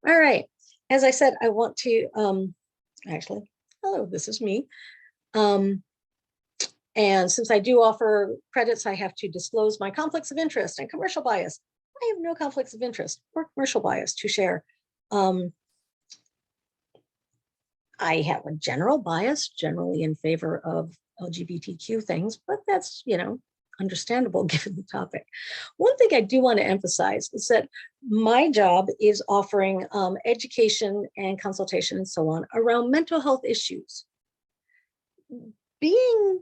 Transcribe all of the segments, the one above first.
All right. As I said, I want to actually, hello, this is me. And since I do offer credits, I have to disclose my conflicts of interest and commercial bias. I have no conflicts of interest or commercial bias to share. I have a general bias, generally in favor of LGBTQ things, but that's, understandable given the topic. One thing I do want to emphasize is that my job is offering education and consultation and so on around mental health issues. Being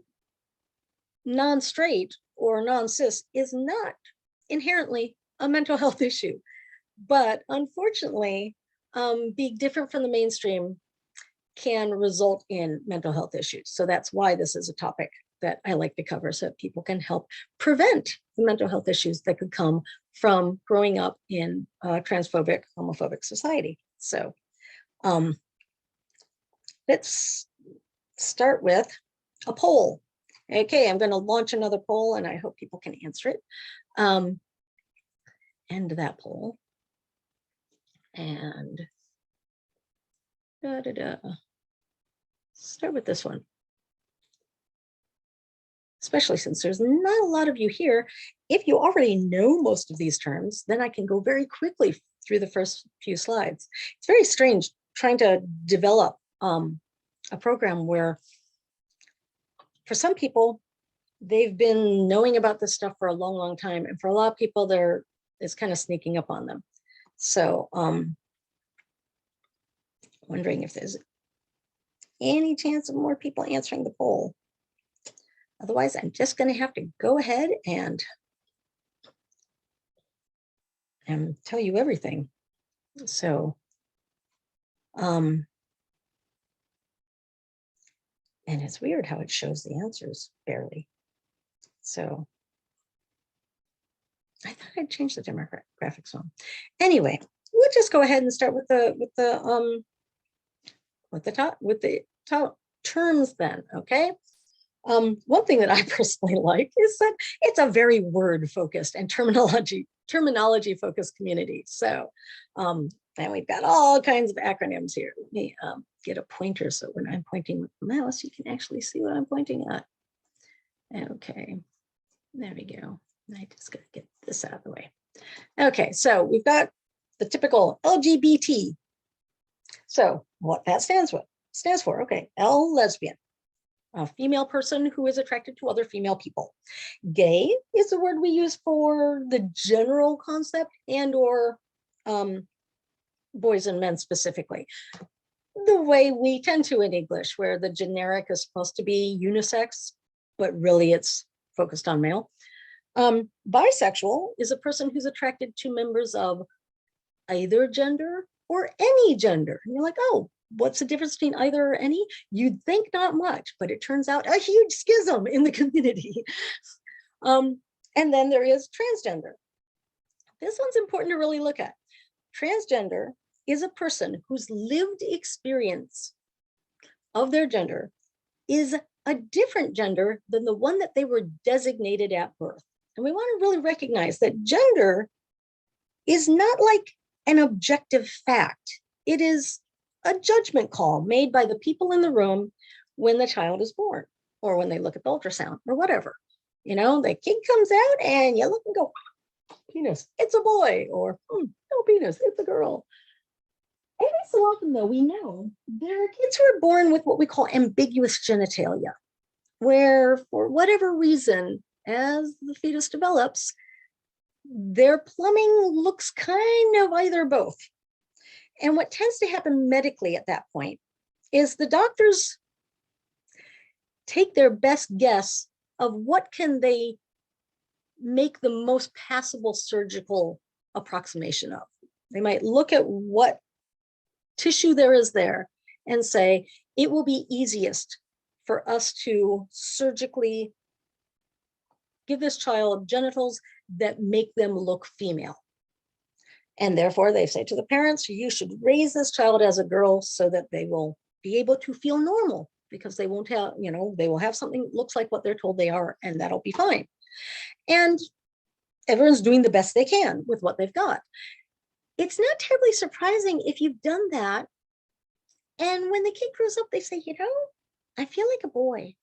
non-straight or non-cis is not inherently a mental health issue, but unfortunately, being different from the mainstream can result in mental health issues. So that's why this is a topic that I like to cover, so that people can help prevent the mental health issues that could come from growing up in a transphobic, homophobic society. So let's start with a poll. Okay, I'm going to launch another poll and I hope people can answer it. End that poll. And start with this one. Especially since there's not a lot of you here. If you already know most of these terms, then I can go very quickly through the first few slides. It's very strange trying to develop a program where for some people, they've been knowing about this stuff for a long, long time. And for a lot of people, it's kind of sneaking up on them. So wondering if there's any chance of more people answering the poll. Otherwise, I'm just going to have to go ahead and tell you everything. So, and it's weird how it shows the answers barely. So I thought I'd change the demographics one. Anyway, we'll just go ahead and start with the top terms then, okay? One thing that I personally like is that it's a very word-focused and terminology-focused community. So, and we've got all kinds of acronyms here. Let me get a pointer so when I'm pointing with the mouse, you can actually see what I'm pointing at. Okay, there we go. I just gotta get this out of the way. Okay, so we've got the typical LGBT. So what that stands for, okay, L, lesbian. A female person who is attracted to other female people. Gay is the word we use for the general concept and or boys and men specifically. The way we tend to in English, where the generic is supposed to be unisex, but really it's focused on male. Bisexual is a person who's attracted to members of either gender or any gender. And you're like, oh, what's the difference between either or any? You'd think not much, but it turns out a huge schism in the community. And then there is transgender. This one's important to really look at. Transgender is a person whose lived experience of their gender is a different gender than the one that they were designated at birth. And we want to really recognize that gender is not like an objective fact. It is a judgment call made by the people in the room when the child is born or when they look at the ultrasound or whatever. You know, the kid comes out and you look and go, penis, it's a boy, or no penis, it's a girl. Every so often, though, we know there are kids who are born with what we call ambiguous genitalia, where for whatever reason, as the fetus develops, their plumbing looks kind of either both. And what tends to happen medically at that point is the doctors take their best guess of what can they make the most passable surgical approximation of. They might look at what tissue there is there and say, it will be easiest for us to surgically give this child genitals that make them look female. And therefore they say to the parents, you should raise this child as a girl so that they will be able to feel normal, because they won't have, you know, they will have something that looks like what they're told they are, and that'll be fine. And everyone's doing the best they can with what they've got. it's not terribly surprising if you've done that. And when the kid grows up, they say, I feel like a boy.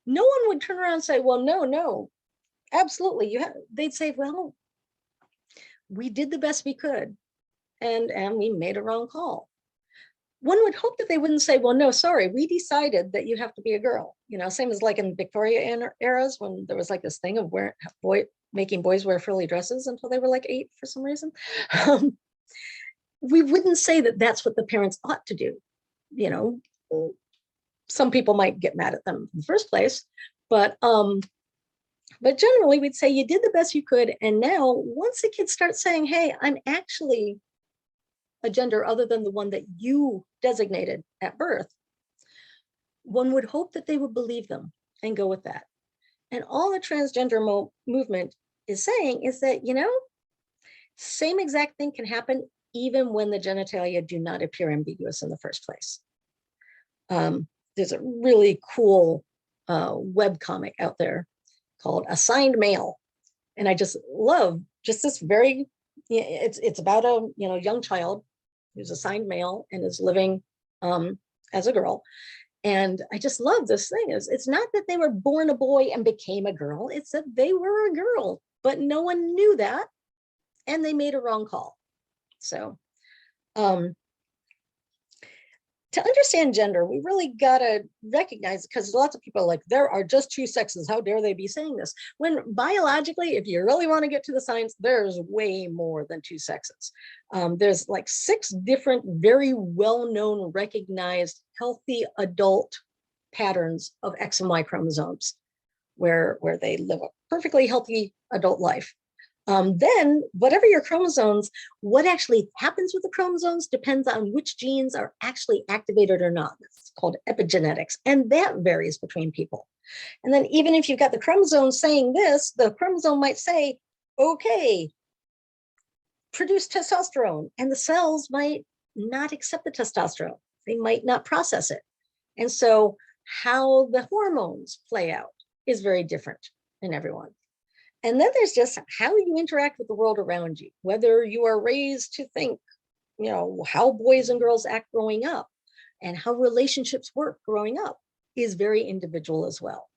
No one would turn around and say, well, no, absolutely. They'd say, well, we did the best we could, and we made a wrong call. One would hope that they wouldn't say, well, no, sorry, we decided that you have to be a girl. Same as like in Victoria eras when there was like this thing of making boys wear frilly dresses until they were like 8 for some reason. We wouldn't say that that's what the parents ought to do. Some people might get mad at them in the first place, but generally we'd say you did the best you could. And now once the kids start saying, hey, I'm actually a gender other than the one that you designated at birth, one would hope that they would believe them and go with that. And all the transgender movement is saying is that, same exact thing can happen even when the genitalia do not appear ambiguous in the first place. There's a really cool web comic out there called Assigned Male. And I just love this very, it's about a young child who's assigned male and is living as a girl. And I just love this thing. It's not that they were born a boy and became a girl. It's that they were a girl, but no one knew that. And they made a wrong call. So to understand gender, we really got to recognize, because lots of people are like, there are just 2 sexes. How dare they be saying this? When biologically, if you really want to get to the science, there's way more than 2 sexes. There's like 6 different, very well-known, recognized, healthy adult patterns of X and Y chromosomes where they live a perfectly healthy adult life. Then whatever your chromosomes, what actually happens with the chromosomes depends on which genes are actually activated or not. It's called epigenetics, and that varies between people. And then even if you've got the chromosome saying this, the chromosome might say, okay, produce testosterone, and the cells might not accept the testosterone. They might not process it. And so how the hormones play out is very different in everyone. And then there's just how you interact with the world around you, whether you are raised to think, how boys and girls act growing up and how relationships work growing up is very individual as well.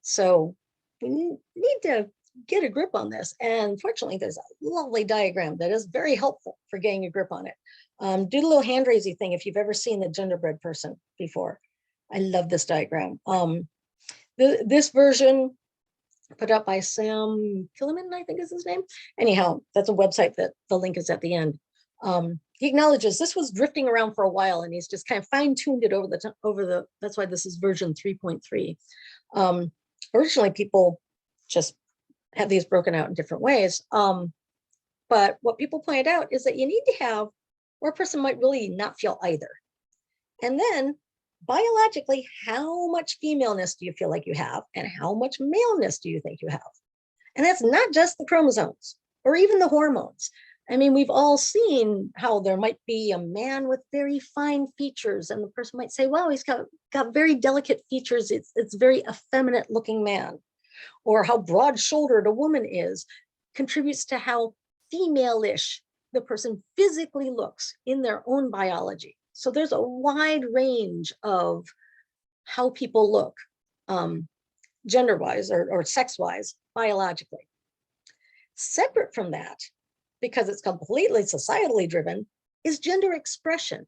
So we need to get a grip on this. And fortunately, there's a lovely diagram that is very helpful for getting a grip on it. Do the little hand raising thing if you've ever seen the genderbread person before. I love this diagram. This version put up by Sam Killiman, I think is his name. Anyhow, that's a website that the link is at the end. He acknowledges this was drifting around for a while, and he's just kind of fine-tuned it over the. That's why this is version 3.3. Originally, people just have these broken out in different ways. But what people pointed out is that you need to have where a person might really not feel either. And then biologically, how much femaleness do you feel like you have, and how much maleness do you think you have? And that's not just the chromosomes or even the hormones. I mean, we've all seen how there might be a man with very fine features, and the person might say, well, he's got very delicate features. It's very effeminate looking man. Or how broad-shouldered a woman is contributes to how female-ish the person physically looks in their own biology. So there's a wide range of how people look gender-wise or sex-wise biologically. Separate from that, because it's completely societally driven, is gender expression.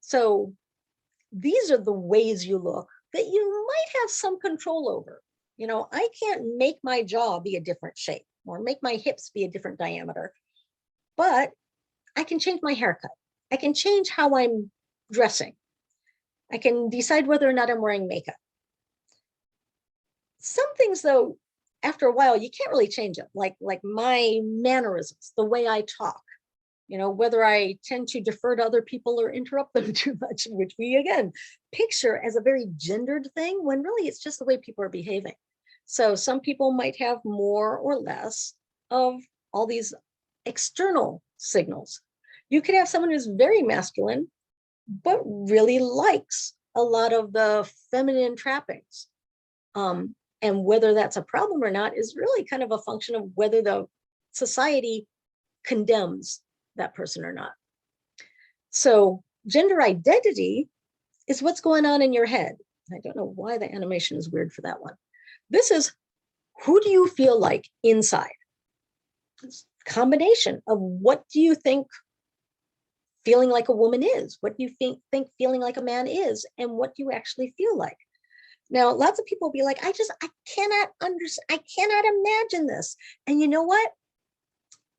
So these are the ways you look that you might have some control over. I can't make my jaw be a different shape or make my hips be a different diameter, but I can change my haircut. I can change how I'm dressing. I can decide whether or not I'm wearing makeup. Some things, though, after a while, you can't really change them, like my mannerisms, the way I talk, whether I tend to defer to other people or interrupt them too much, which we, again, picture as a very gendered thing, when really it's just the way people are behaving. So some people might have more or less of all these external signals. You could have someone who's very masculine, but really likes a lot of the feminine trappings. And whether that's a problem or not is really kind of a function of whether the society condemns that person or not. So gender identity is what's going on in your head. I don't know why the animation is weird for that one. This is, who do you feel like inside? It's a combination of what do you think feeling like a woman is, what do you think feeling like a man is, and what do you actually feel like? Now, lots of people will be like, I cannot understand, I cannot imagine this. And you know what?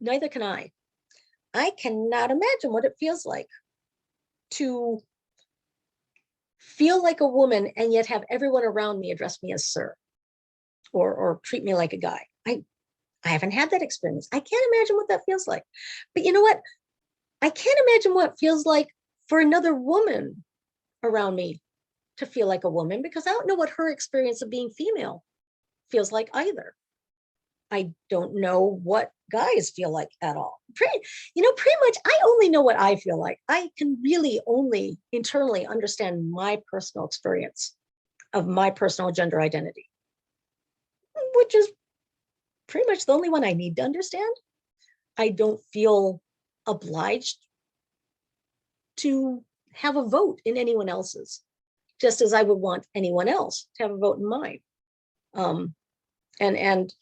Neither can I. I cannot imagine what it feels like to feel like a woman and yet have everyone around me address me as sir, or treat me like a guy. I haven't had that experience. I can't imagine what that feels like. But you know what? I can't imagine what it feels like for another woman around me to feel like a woman, because I don't know what her experience of being female feels like either. I don't know what guys feel like at all. Pretty much I only know what I feel like. I can really only internally understand my personal experience of my personal gender identity, which is pretty much the only one I need to understand. I don't feel obliged to have a vote in anyone else's, just as I would want anyone else to have a vote in mine. And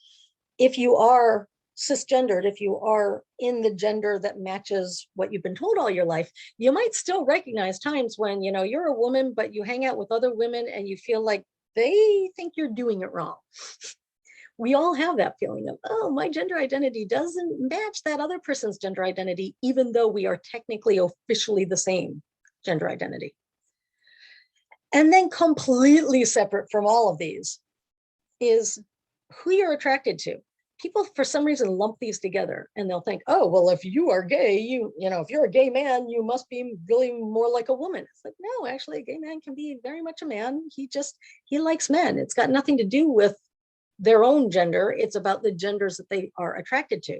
if you are cisgendered, if you are in the gender that matches what you've been told all your life, you might still recognize times when, you're a woman, but you hang out with other women and you feel like they think you're doing it wrong. We all have that feeling of, oh, my gender identity doesn't match that other person's gender identity, even though we are technically officially the same gender identity. And then completely separate from all of these is who you're attracted to. People, for some reason, lump these together and they'll think, oh, well, if you are gay, if you're a gay man, you must be really more like a woman. It's like, no, actually, a gay man can be very much a man. He likes men. It's got nothing to do with their own gender. It's about the genders that they are attracted to.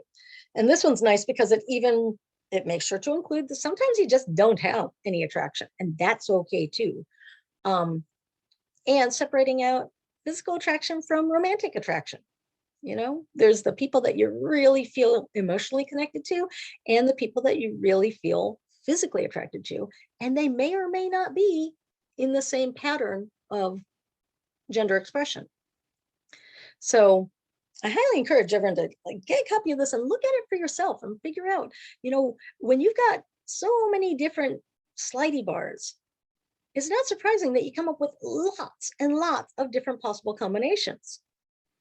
And this one's nice because it makes sure to include that sometimes you just don't have any attraction, and that's okay too. And separating out physical attraction from romantic attraction. There's the people that you really feel emotionally connected to and the people that you really feel physically attracted to. And they may or may not be in the same pattern of gender expression. So I highly encourage everyone to get a copy of this and look at it for yourself and figure out, when you've got so many different slidey bars, it's not surprising that you come up with lots and lots of different possible combinations.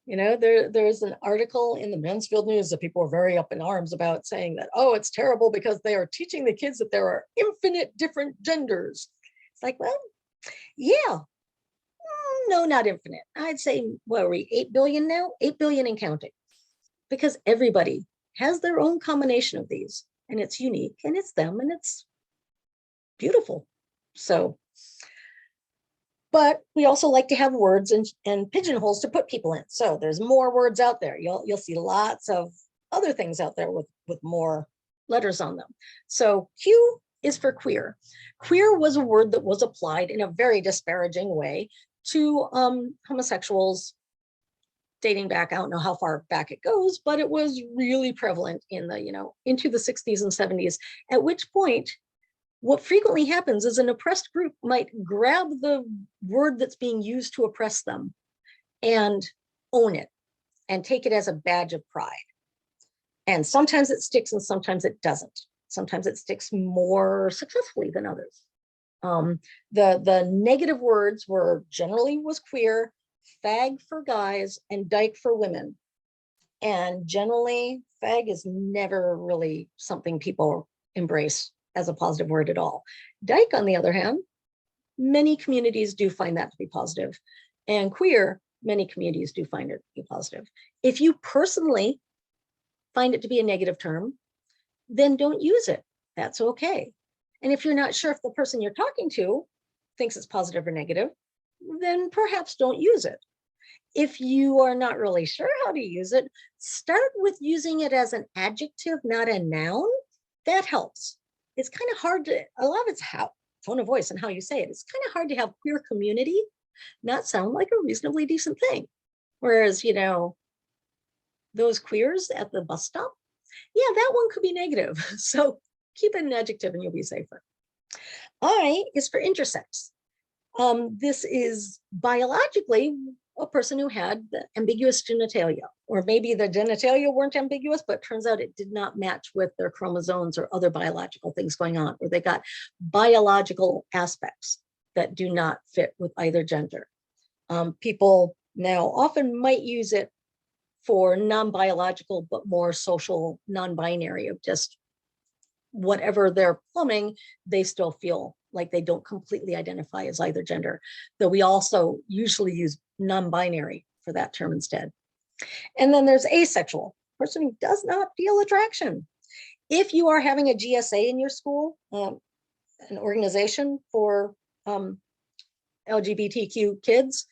There's an article in the Mansfield News that people are very up in arms about, saying that, oh, it's terrible because they are teaching the kids that there are infinite different genders. It's like, well, yeah, no, not infinite. I'd say, what are we, 8 billion now? 8 billion and counting. Because everybody has their own combination of these, and it's unique, and it's them, and it's beautiful. So, but we also like to have words and pigeonholes to put people in. So there's more words out there. You'll see lots of other things out there with more letters on them. So Q is for queer. Queer was a word that was applied in a very disparaging way to homosexuals dating back, I don't know how far back it goes, but it was really prevalent in the, into the 60s and 70s, at which point what frequently happens is an oppressed group might grab the word that's being used to oppress them and own it and take it as a badge of pride. And sometimes it sticks and sometimes it doesn't. Sometimes it sticks more successfully than others. The negative words was queer, fag for guys, and dyke for women. And generally, fag is never really something people embrace as a positive word at all. Dyke, on the other hand, many communities do find that to be positive. And queer, many communities do find it to be positive. If you personally find it to be a negative term, then don't use it. That's okay. And if you're not sure if the person you're talking to thinks it's positive or negative, then perhaps don't use it. If you are not really sure how to use it, start with using it as an adjective, not a noun. That helps. It's kind of hard to, a lot of it's how tone of voice and how you say it. It's kind of hard to have queer community not sound like a reasonably decent thing. Whereas, those queers at the bus stop, Yeah, that one could be negative. So keep it an adjective and you'll be safer. I is for intersex. This is biologically a person who had the ambiguous genitalia, or maybe the genitalia weren't ambiguous, but turns out it did not match with their chromosomes or other biological things going on, or they got biological aspects that do not fit with either gender. People now often might use it for non-biological, but more social non-binary, of just whatever their plumbing, they still feel like they don't completely identify as either gender, though we also usually use non-binary for that term instead. And then there's asexual, person who does not feel attraction. If you are having a GSA in your school, an organization for LGBTQ kids,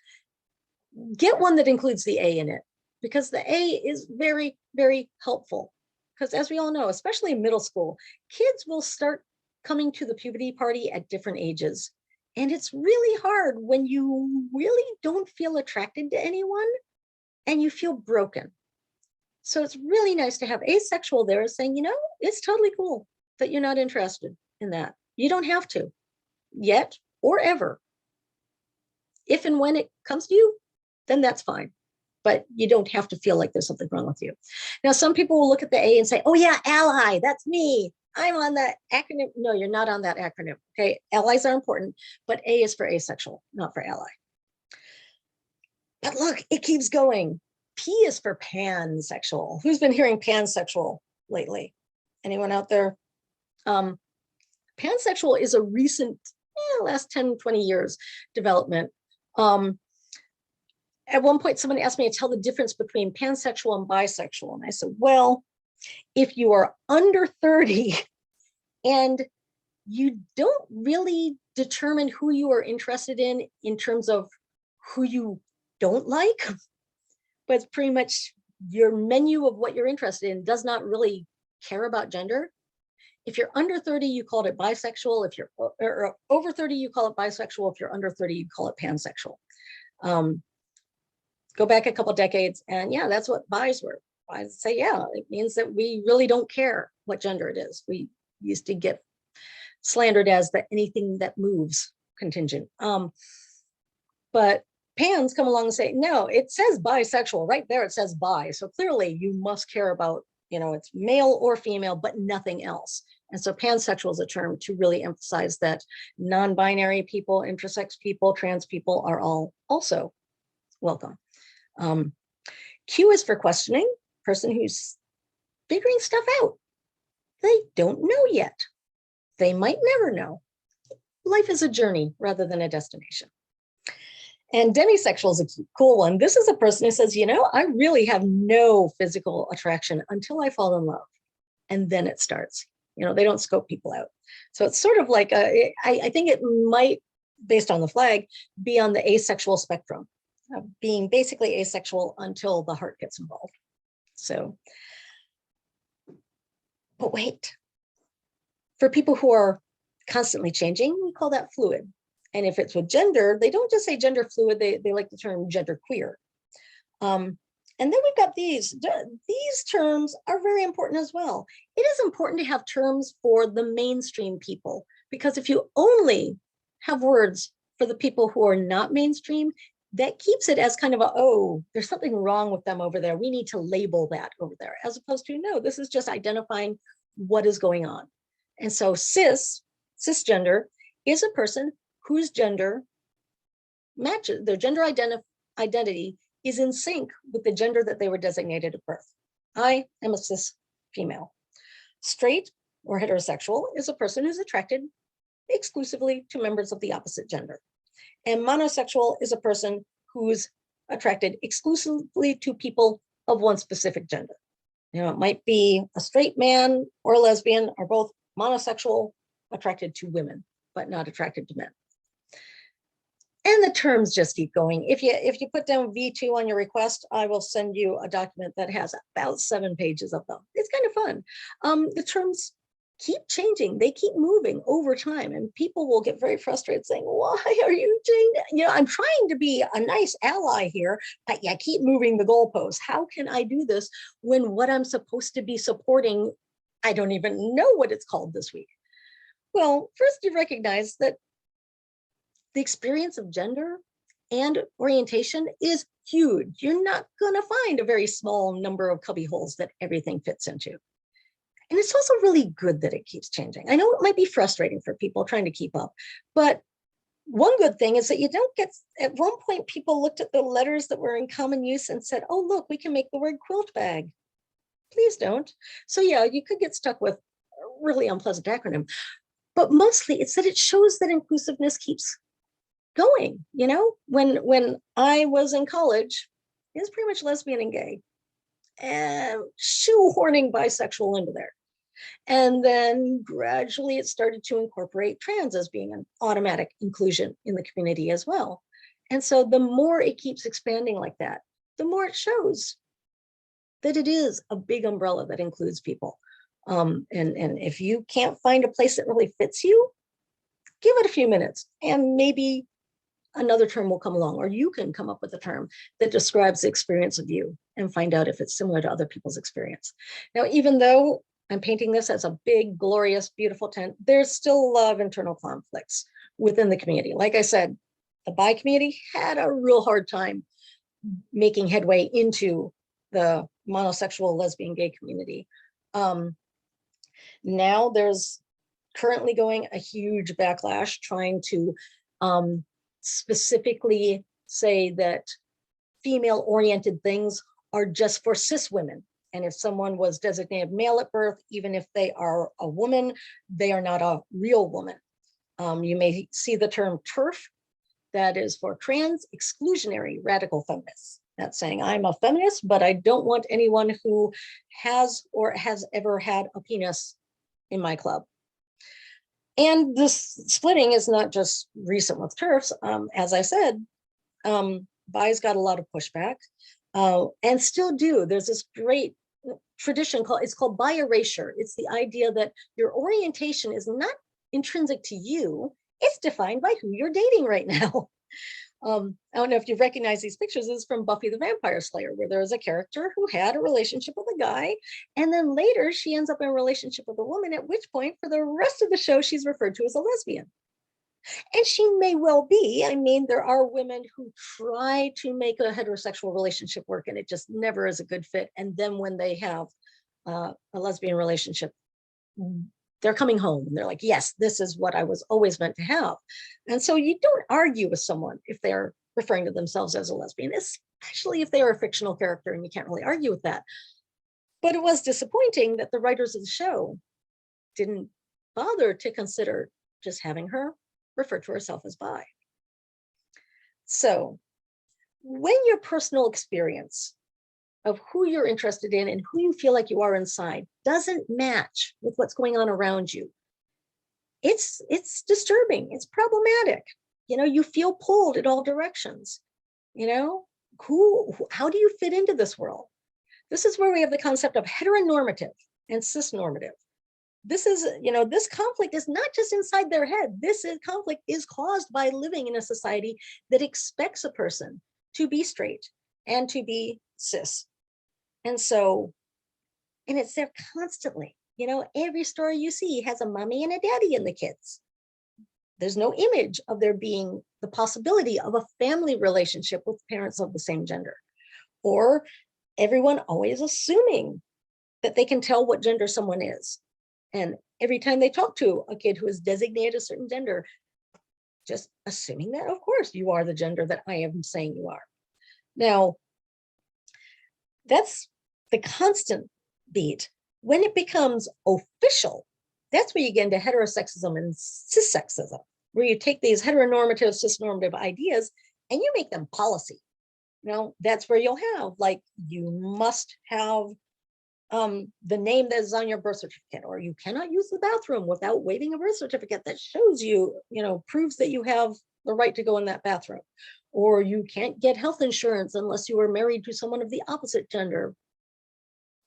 get one that includes the A in it, because the A is very, very helpful. Because as we all know, especially in middle school, kids will start coming to the puberty party at different ages. And it's really hard when you really don't feel attracted to anyone and you feel broken. So it's really nice to have asexual there saying, you know, it's totally cool that you're not interested in that. You don't have to yet or ever. If and when it comes to you, then that's fine. But you don't have to feel like there's something wrong with you. Now, some people will look at the A and say, oh yeah, ally, that's me. I'm on that acronym. No, you're not on that acronym. Okay, allies are important, but A is for asexual, not for ally. But look, it keeps going. P is for pansexual. Who's been hearing pansexual lately? Anyone out there? Pansexual is a recent, last 10, 20 years development. At one point, someone asked me to tell the difference between pansexual and bisexual. And I said, well, if you are under 30 and you don't really determine who you are interested in terms of who you don't like, but it's pretty much your menu of what you're interested in does not really care about gender. If you're under 30, you call it bisexual. If you're or over 30, you call it bisexual. If you're under 30, you call it pansexual. Go back a couple decades, and yeah, that's what bis were. Bis say, yeah, it means that we really don't care what gender it is. We used to get slandered as the anything that moves contingent. But pans come along and say, no, it says bisexual right there. It says bi. So clearly you must care about, it's male or female, but nothing else. And so pansexual is a term to really emphasize that non-binary people, intersex people, trans people are all also welcome. Q is for questioning, person who's figuring stuff out. They don't know yet. They might never know. Life is a journey rather than a destination. And demisexual is a cool one. This is a person who says, I really have no physical attraction until I fall in love. And then it starts. They don't scope people out. So it's sort of like, I think it might, based on the flag, be on the asexual spectrum, being basically asexual until the heart gets involved. So, but wait, for people who are constantly changing, we call that fluid. And if it's with gender, they don't just say gender fluid, they like the term gender queer. And then we've got these terms are very important as well. It is important to have terms for the mainstream people, because if you only have words for the people who are not mainstream, that keeps it as kind of there's something wrong with them over there. We need to label that over there, as opposed to, no, this is just identifying what is going on. And so cisgender is a person whose gender matches, their gender identity is in sync with the gender that they were designated at birth. I am a cis female. Straight or heterosexual is a person who's attracted exclusively to members of the opposite gender. And monosexual is a person who's attracted exclusively to people of one specific gender. It might be a straight man or a lesbian, or both monosexual, attracted to women, but not attracted to men. And the terms just keep going. If you put down V2 on your request, I will send you a document that has about 7 pages of them. It's kind of fun. The terms keep changing. They keep moving over time, and people will get very frustrated saying, why are you changing? You know, I'm trying to be a nice ally here, but you keep moving the goalposts. How can I do this when what I'm supposed to be supporting, I don't even know what it's called this week? Well, first you recognize that the experience of gender and orientation is huge. You're not going to find a very small number of cubby holes that everything fits into. And it's also really good that it keeps changing. I know it might be frustrating for people trying to keep up, but one good thing is that you don't get, at one point, people looked at the letters that were in common use and said, oh, look, we can make the word quilt bag. Please don't. So yeah, you could get stuck with a really unpleasant acronym, but mostly it's that it shows that inclusiveness keeps going. You know, when I was in college, it was pretty much lesbian and gay, and shoehorning bisexual into there. And then gradually it started to incorporate trans as being an automatic inclusion in the community as well. And so the more it keeps expanding like that, the more it shows that it is a big umbrella that includes people. And if you can't find a place that really fits you, give it a few minutes and maybe another term will come along, or you can come up with a term that describes the experience of you and find out if it's similar to other people's experience. Now, even though I'm painting this as a big, glorious, beautiful tent, there's still a lot of internal conflicts within the community. Like I said, the bi community had a real hard time making headway into the monosexual, lesbian, gay community. Now there's currently going a huge backlash trying to specifically say that female-oriented things are just for cis women. And if someone was designated male at birth, even if they are a woman, they are not a real woman. You may see the term TERF, that is for trans exclusionary radical feminists. That's saying I'm a feminist, but I don't want anyone who has or has ever had a penis in my club. And this splitting is not just recent with TERFs. As I said, bis got a lot of pushback and still do. There's this great tradition it's called bi erasure. It's the idea that your orientation is not intrinsic to you. It's defined by who you're dating right now. I don't know if you recognize these pictures. This is from Buffy the Vampire Slayer, where there was a character who had a relationship with a guy, and then later she ends up in a relationship with a woman, at which point for the rest of the show she's referred to as a lesbian. And she may well be. I mean, there are women who try to make a heterosexual relationship work and it just never is a good fit. And then when they have a lesbian relationship, they're coming home and they're like, yes, this is what I was always meant to have. And so you don't argue with someone if they're referring to themselves as a lesbian, especially if they are a fictional character and you can't really argue with that. But it was disappointing that the writers of the show didn't bother to consider just having her refer to herself as bi. So when your personal experience of who you're interested in and who you feel like you are inside doesn't match with what's going on around you, it's disturbing, it's problematic. You know, you feel pulled in all directions. You know, how do you fit into this world? This is where we have the concept of heteronormative and cisnormative. This is, you know, this conflict is not just inside their head. Conflict is caused by living in a society that expects a person to be straight and to be cis. And so, and it's there constantly. You know, every story you see has a mommy and a daddy in the kids. There's no image of there being the possibility of a family relationship with parents of the same gender, or everyone always assuming that they can tell what gender someone is. And every time they talk to a kid who is designated a certain gender, just assuming that, of course, you are the gender that I am saying you are. Now, that's the constant beat. When it becomes official, that's where you get into heterosexism and cissexism, where you take these heteronormative, cisnormative ideas and you make them policy. You know, that's where you'll have, like, you must have the name that is on your birth certificate, or you cannot use the bathroom without waiving a birth certificate that shows you, you know, proves that you have the right to go in that bathroom, or you can't get health insurance unless you are married to someone of the opposite gender,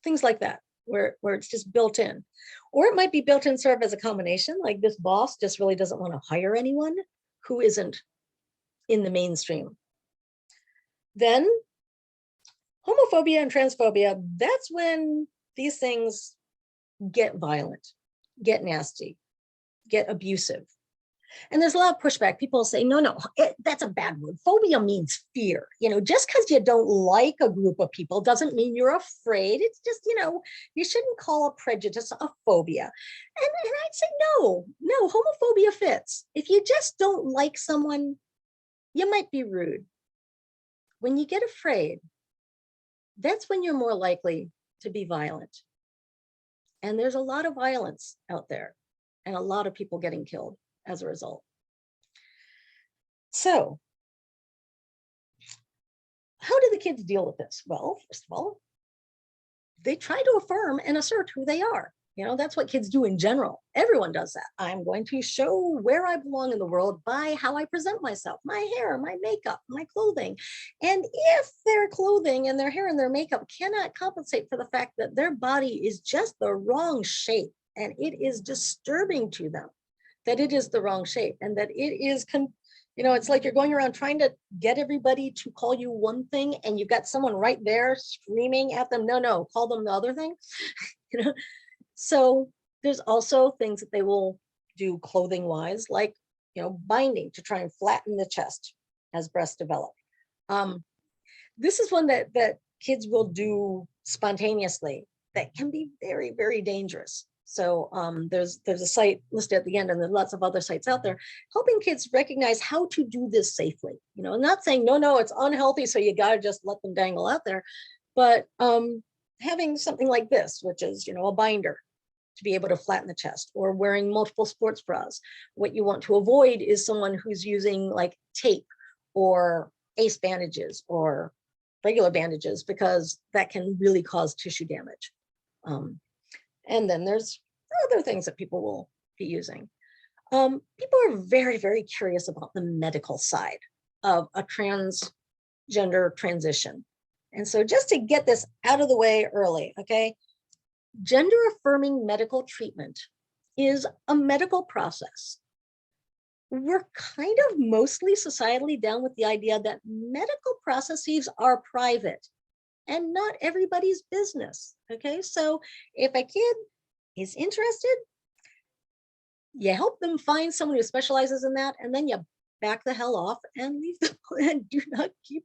things like that. where it's just built in. Or it might be built in sort of as a combination, like this boss just really doesn't want to hire anyone who isn't in the mainstream. Then homophobia and transphobia, that's when these things get violent, get nasty, get abusive. And there's a lot of pushback. People say, no, that's a bad word. Phobia means fear. Just because you don't like a group of people doesn't mean you're afraid. It's just, you shouldn't call a prejudice a phobia. And I'd say, no, homophobia fits. If you just don't like someone, you might be rude. When you get afraid, that's when you're more likely to be violent. And there's a lot of violence out there and a lot of people getting killed as a result. So how do the kids deal with this? Well, first of all, they try to affirm and assert who they are. That's what kids do in general. Everyone does that. I'm going to show where I belong in the world by how I present myself, my hair, my makeup, my clothing. And if their clothing and their hair and their makeup cannot compensate for the fact that their body is just the wrong shape, and it is disturbing to them that it is the wrong shape, and that it is, it's like you're going around trying to get everybody to call you one thing, and you've got someone right there screaming at them, no, call them the other thing. So there's also things that they will do clothing wise, like, binding to try and flatten the chest as breasts develop. This is one that kids will do spontaneously that can be very, very dangerous. So there's a site listed at the end, and there's lots of other sites out there helping kids recognize how to do this safely. Not saying, no, it's unhealthy, so you got to just let them dangle out there. But having something like this, which is, a binder to be able to flatten the chest, or wearing multiple sports bras. What you want to avoid is someone who's using like tape or ace bandages or regular bandages, because that can really cause tissue damage. And then there's other things that people will be using. People are very, very curious about the medical side of a transgender transition. And so just to get this out of the way early, okay, gender affirming medical treatment is a medical process. We're kind of mostly societally down with the idea that medical processes are private and not everybody's business. Okay, so if a kid is interested, you help them find someone who specializes in that, and then you back the hell off and leave them and do not keep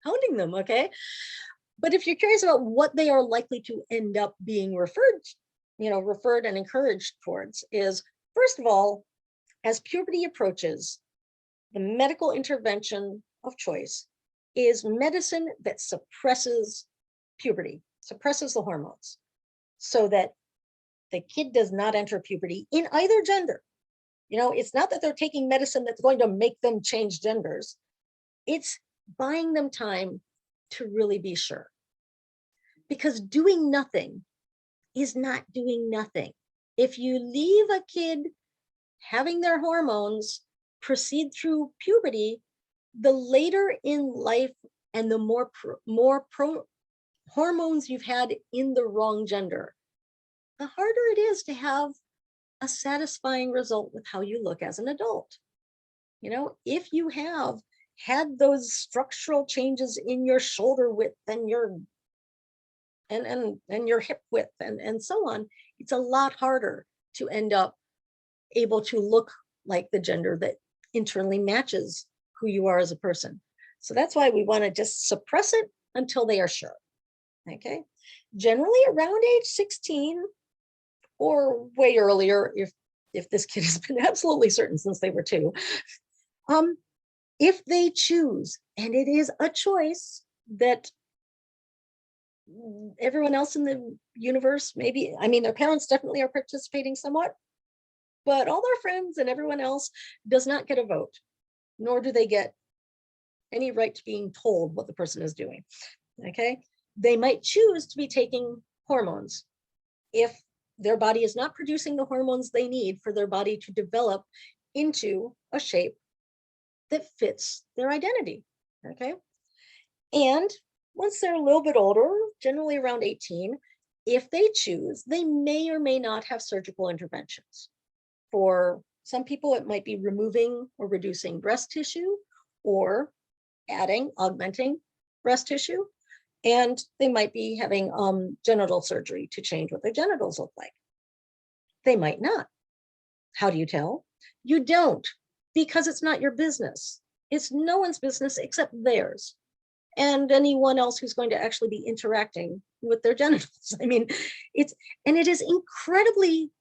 hounding them. Okay. But if you're curious about what they are likely to end up being referred and encouraged towards, is, first of all, as puberty approaches, the medical intervention of choice is medicine that suppresses puberty, suppresses the hormones, so that the kid does not enter puberty in either gender. It's not that they're taking medicine that's going to make them change genders. It's buying them time to really be sure. Because doing nothing is not doing nothing. If you leave a kid having their hormones proceed through puberty, the later in life and the more hormones you've had in the wrong gender, the harder it is to have a satisfying result with how you look as an adult. If you have had those structural changes in your shoulder width and your hip width and so on, it's a lot harder to end up able to look like the gender that internally matches who you are as a person. So that's why we want to just suppress it until they are sure. Okay, generally around age 16 or way earlier, if this kid has been absolutely certain since they were 2, if they choose, and it is a choice that everyone else in the universe, maybe, their parents definitely are participating somewhat, but all their friends and everyone else does not get a vote, nor do they get any right to being told what the person is doing. Okay, they might choose to be taking hormones if their body is not producing the hormones they need for their body to develop into a shape that fits their identity. Okay, and once they're a little bit older, generally around 18, If they choose, they may or may not have surgical interventions. For some people, it might be removing or reducing breast tissue or adding, augmenting breast tissue. And they might be having genital surgery to change what their genitals look like. They might not. How do you tell? You don't, because it's not your business. It's no one's business except theirs and anyone else who's going to actually be interacting with their genitals. I mean, it is incredibly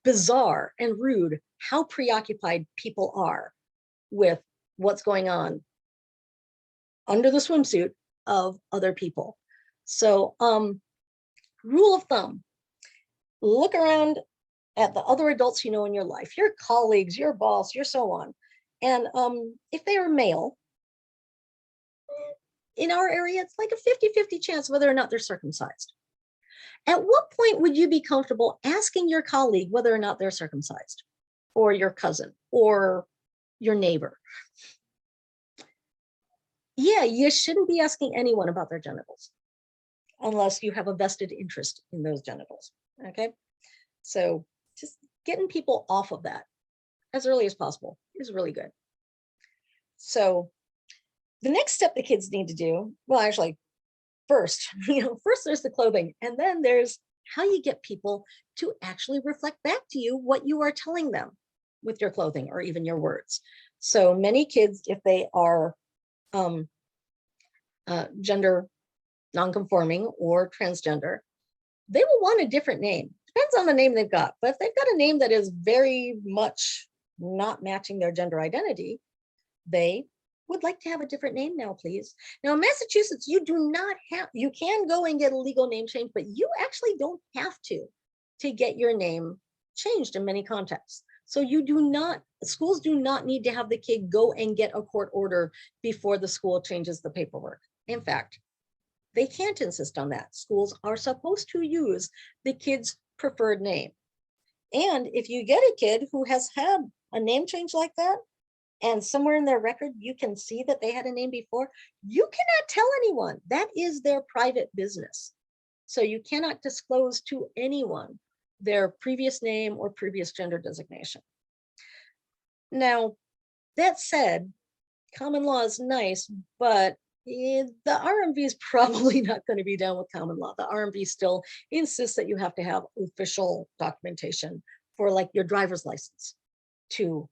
bizarre and rude how preoccupied people are with what's going on under the swimsuit of other people. So rule of thumb, look around at the other adults you know in your life, your colleagues, your boss, your so on. And if they are male, in our area, it's like a 50-50 chance whether or not they're circumcised. At what point would you be comfortable asking your colleague whether or not they're circumcised, or your cousin, or your neighbor? Yeah, you shouldn't be asking anyone about their genitals unless you have a vested interest in those genitals, okay? So just getting people off of that as early as possible is really good. So the next step the kids need to do, well, actually, first there's the clothing, and then there's how you get people to actually reflect back to you what you are telling them with your clothing or even your words. So many kids, if they are gender nonconforming or transgender, they will want a different name. Depends on the name they've got, but if they've got a name that is very much not matching their gender identity, they would like to have a different name now, please. Now, in Massachusetts, you do not have, you can go and get a legal name change, but you actually don't have to get your name changed in many contexts. So you do not, schools do not need to have the kid go and get a court order before the school changes the paperwork. In fact, they can't insist on that. Schools are supposed to use the kid's preferred name. And if you get a kid who has had a name change like that, and somewhere in their record, you can see that they had a name before, you cannot tell anyone. That is their private business. So you cannot disclose to anyone their previous name or previous gender designation. Now, that said, common law is nice, but the RMV is probably not going to be down with common law. The RMV still insists that you have to have official documentation for, like, your driver's license to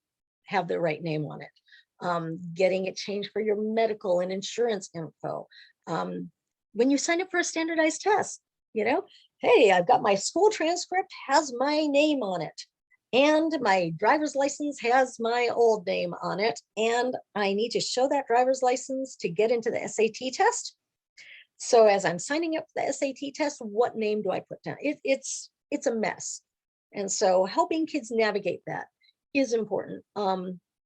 have the right name on it, getting it changed for your medical and insurance info. When you sign up for a standardized test, hey, I've got my school transcript has my name on it, and my driver's license has my old name on it, and I need to show that driver's license to get into the SAT test. So as I'm signing up for the SAT test, what name do I put down? It's a mess. And so helping kids navigate that is important.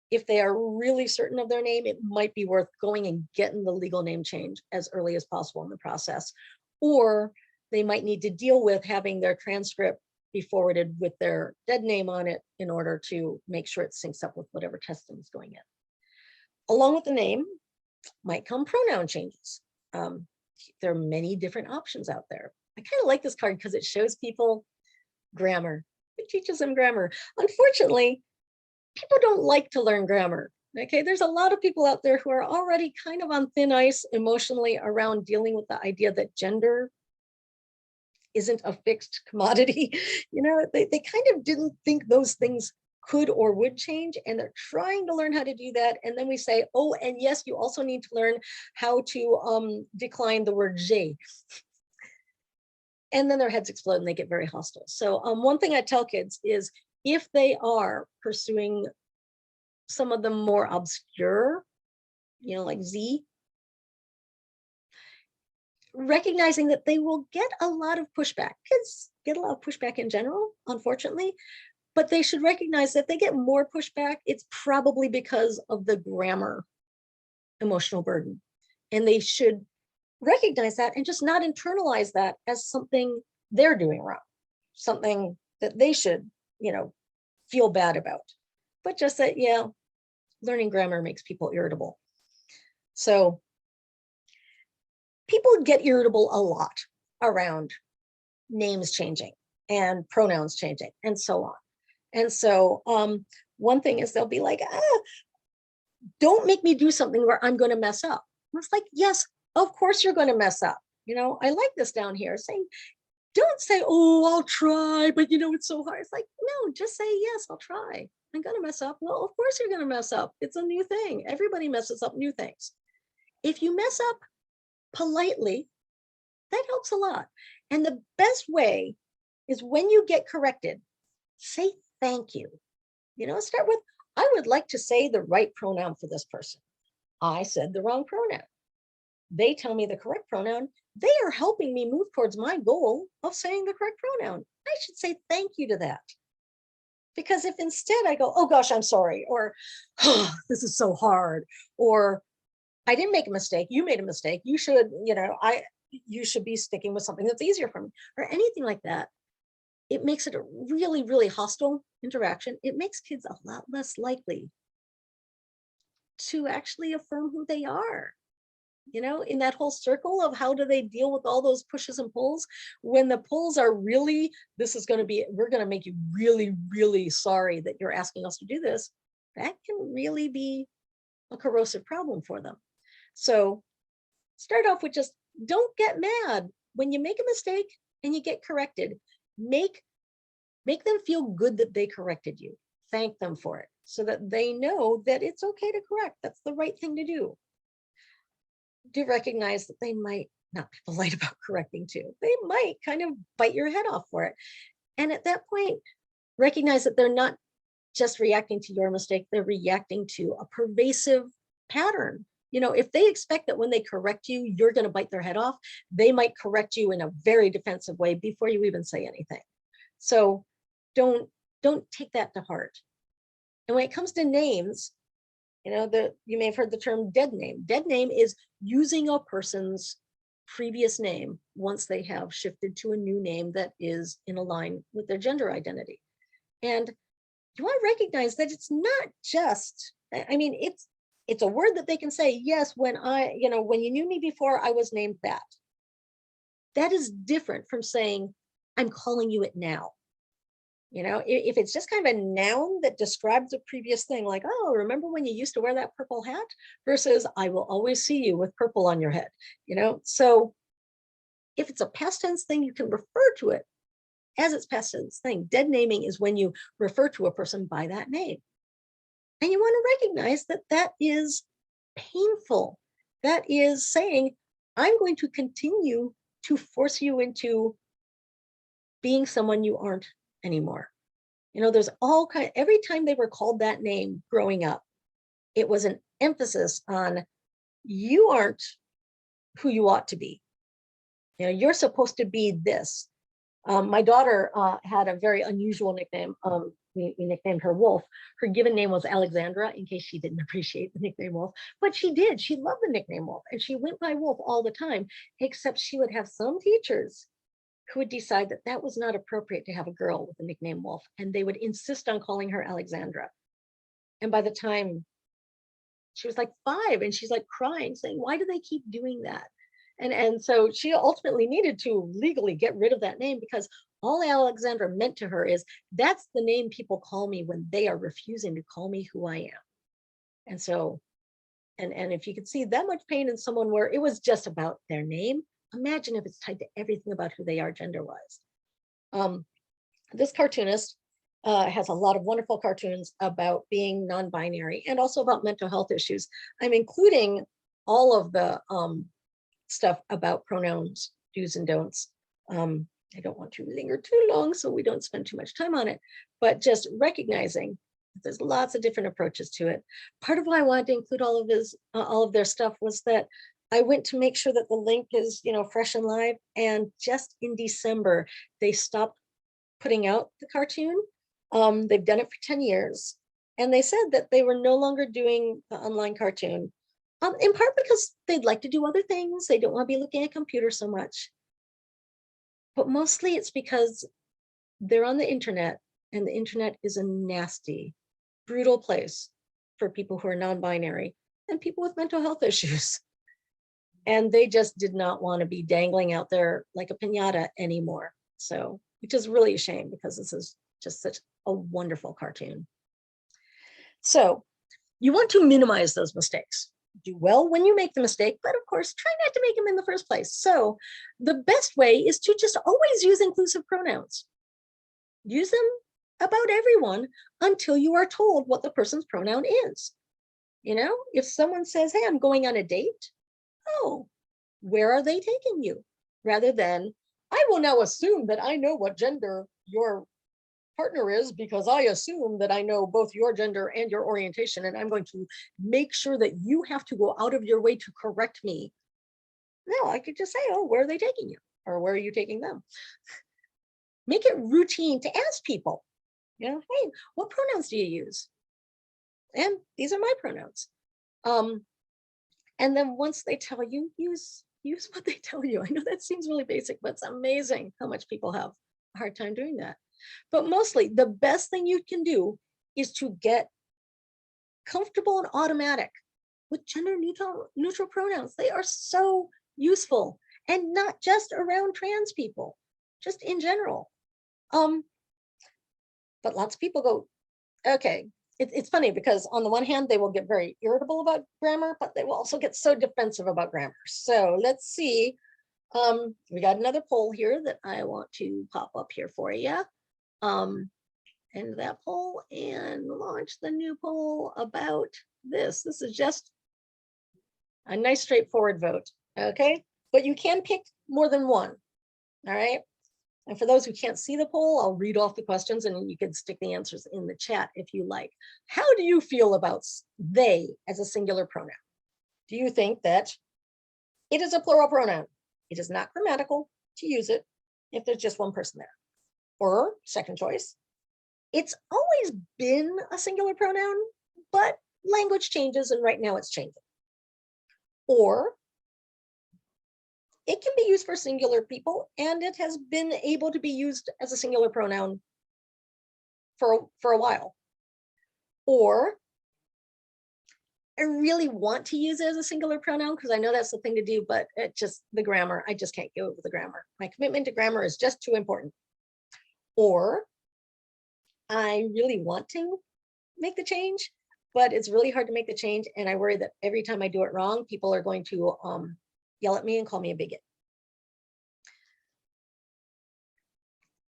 If they are really certain of their name, it might be worth going and getting the legal name change as early as possible in the process. Or they might need to deal with having their transcript be forwarded with their dead name on it in order to make sure it syncs up with whatever testing is going in. Along with the name might come pronoun changes. There are many different options out there. I kind of like this card because it shows people grammar. It teaches them grammar. Unfortunately, people don't like to learn grammar. Okay, there's a lot of people out there who are already kind of on thin ice emotionally around dealing with the idea that gender isn't a fixed commodity. They kind of didn't think those things could or would change, and they're trying to learn how to do that. And then we say, oh, and yes, you also need to learn how to decline the word J. And then their heads explode and they get very hostile. So one thing I tell kids is, if they are pursuing some of the more obscure, like Z, recognizing that they will get a lot of pushback. Kids get a lot of pushback in general, unfortunately, but they should recognize that if they get more pushback, it's probably because of the grammar emotional burden. And they should recognize that and just not internalize that as something they're doing wrong, something that they should, feel bad about, but just that, learning grammar makes people irritable. So people get irritable a lot around names changing and pronouns changing and so on. And so one thing is they'll be like, don't make me do something where I'm going to mess up. And it's like, yes, of course you're going to mess up. You know, I like this down here saying, don't say, oh, I'll try, but you know, it's so hard. It's like, no, just say, yes, I'll try. I'm going to mess up. Well, of course you're going to mess up. It's a new thing. Everybody messes up new things. If you mess up politely, that helps a lot. And the best way is when you get corrected, say thank you. You know, start with, I would like to say the right pronoun for this person. I said the wrong pronoun. They tell me the correct pronoun. They are helping me move towards my goal of saying the correct pronoun. I should say thank you to that. Because if instead I go, oh gosh, I'm sorry, or oh, this is so hard, or I didn't make a mistake, you made a mistake, you should, you know, you should be sticking with something that's easier for me, or anything like that, it makes it a really, really hostile interaction. It makes kids a lot less likely to actually affirm who they are. You know, in that whole circle of how do they deal with all those pushes and pulls, when the pulls are really, this is going to be, we're going to make you really, really sorry that you're asking us to do this, that can really be a corrosive problem for them. So start off with just don't get mad when you make a mistake and you get corrected. Make them feel good that they corrected you. Thank them for it so that they know that it's okay to correct. That's the right thing to do. Do recognize that they might not be polite about correcting too. They might kind of bite your head off for it. And at that point, recognize that they're not just reacting to your mistake, they're reacting to a pervasive pattern. You know, if they expect that when they correct you, you're going to bite their head off, they might correct you in a very defensive way before you even say anything. So don't take that to heart. And when it comes to names, you know, you may have heard the term dead name. Dead name is using a person's previous name once they have shifted to a new name that is in line with their gender identity. And you want to recognize that it's not just, I mean, it's a word that they can say, yes, when you knew me before, I was named that. That is different from saying, I'm calling you it now. You know, if it's just kind of a noun that describes a previous thing, like, oh, remember when you used to wear that purple hat, versus I will always see you with purple on your head, you know? So if it's a past tense thing, you can refer to it as its past tense thing. Dead naming is when you refer to a person by that name. And you want to recognize that that is painful. That is saying, I'm going to continue to force you into being someone you aren't anymore. You know, there's all kind, every time they were called that name growing up, it was an emphasis on you aren't who you ought to be. You know, you're supposed to be this. My daughter had a very unusual nickname. We nicknamed her Wolf. Her given name was Alexandra, in case she didn't appreciate the nickname Wolf, but she did. She loved the nickname Wolf, and she went by Wolf all the time, except she would have some teachers who would decide that that was not appropriate to have a girl with the nickname Wolf, and they would insist on calling her Alexandra. And by the time she was like 5, and she's like crying, saying, why do they keep doing that? And so she ultimately needed to legally get rid of that name, because all Alexandra meant to her is, that's the name people call me when they are refusing to call me who I am. And so, and if you could see that much pain in someone where it was just about their name, imagine if it's tied to everything about who they are gender-wise. This cartoonist has a lot of wonderful cartoons about being non-binary and also about mental health issues. I'm including all of the stuff about pronouns, do's and don'ts. I don't want to linger too long so we don't spend too much time on it, but just recognizing that there's lots of different approaches to it. Part of why I wanted to include all of their stuff was that I went to make sure that the link is, you know, fresh and live. And just in December, they stopped putting out the cartoon. They've done it for 10 years. And they said that they were no longer doing the online cartoon, in part because they'd like to do other things. They don't want to be looking at computers so much. But mostly it's because they're on the internet, and the internet is a nasty, brutal place for people who are non-binary and people with mental health issues. And they just did not want to be dangling out there like a piñata anymore. So, which is really a shame because this is just such a wonderful cartoon. So you want to minimize those mistakes. Do well when you make the mistake, but of course, try not to make them in the first place. So the best way is to just always use inclusive pronouns. Use them about everyone until you are told what the person's pronoun is. You know, if someone says, hey, I'm going on a date, oh, where are they taking you? Rather than, I will now assume that I know what gender your partner is because I assume that I know both your gender and your orientation, and I'm going to make sure that you have to go out of your way to correct me. No, I could just say, oh, where are they taking you? Or where are you taking them? Make it routine to ask people, you know, hey, what pronouns do you use? And these are my pronouns. And then once they tell you, use what they tell you. I know that seems really basic, but it's amazing how much people have a hard time doing that. But mostly the best thing you can do is to get comfortable and automatic with gender neutral pronouns. They are so useful, and not just around trans people, just in general. But lots of people go, okay, it's funny because on the one hand, they will get very irritable about grammar, but they will also get so defensive about grammar. So let's see. We got another poll here that I want to pop up here for you. End that poll and launch the new poll about this. This is just a nice straightforward vote, okay? But you can pick more than one, all right? And for those who can't see the poll, I'll read off the questions and you can stick the answers in the chat if you like. How do you feel about they as a singular pronoun? Do you think that it is a plural pronoun? It is not grammatical to use it if there's just one person there. Or second choice, it's always been a singular pronoun, but language changes and right now it's changing. Or it can be used for singular people and it has been able to be used as a singular pronoun for a while. Or I really want to use it as a singular pronoun because I know that's the thing to do, but it just, the grammar, I just can't go with the grammar. My commitment to grammar is just too important. Or I really want to make the change, but it's really hard to make the change. And I worry that every time I do it wrong, people are going to yell at me and call me a bigot.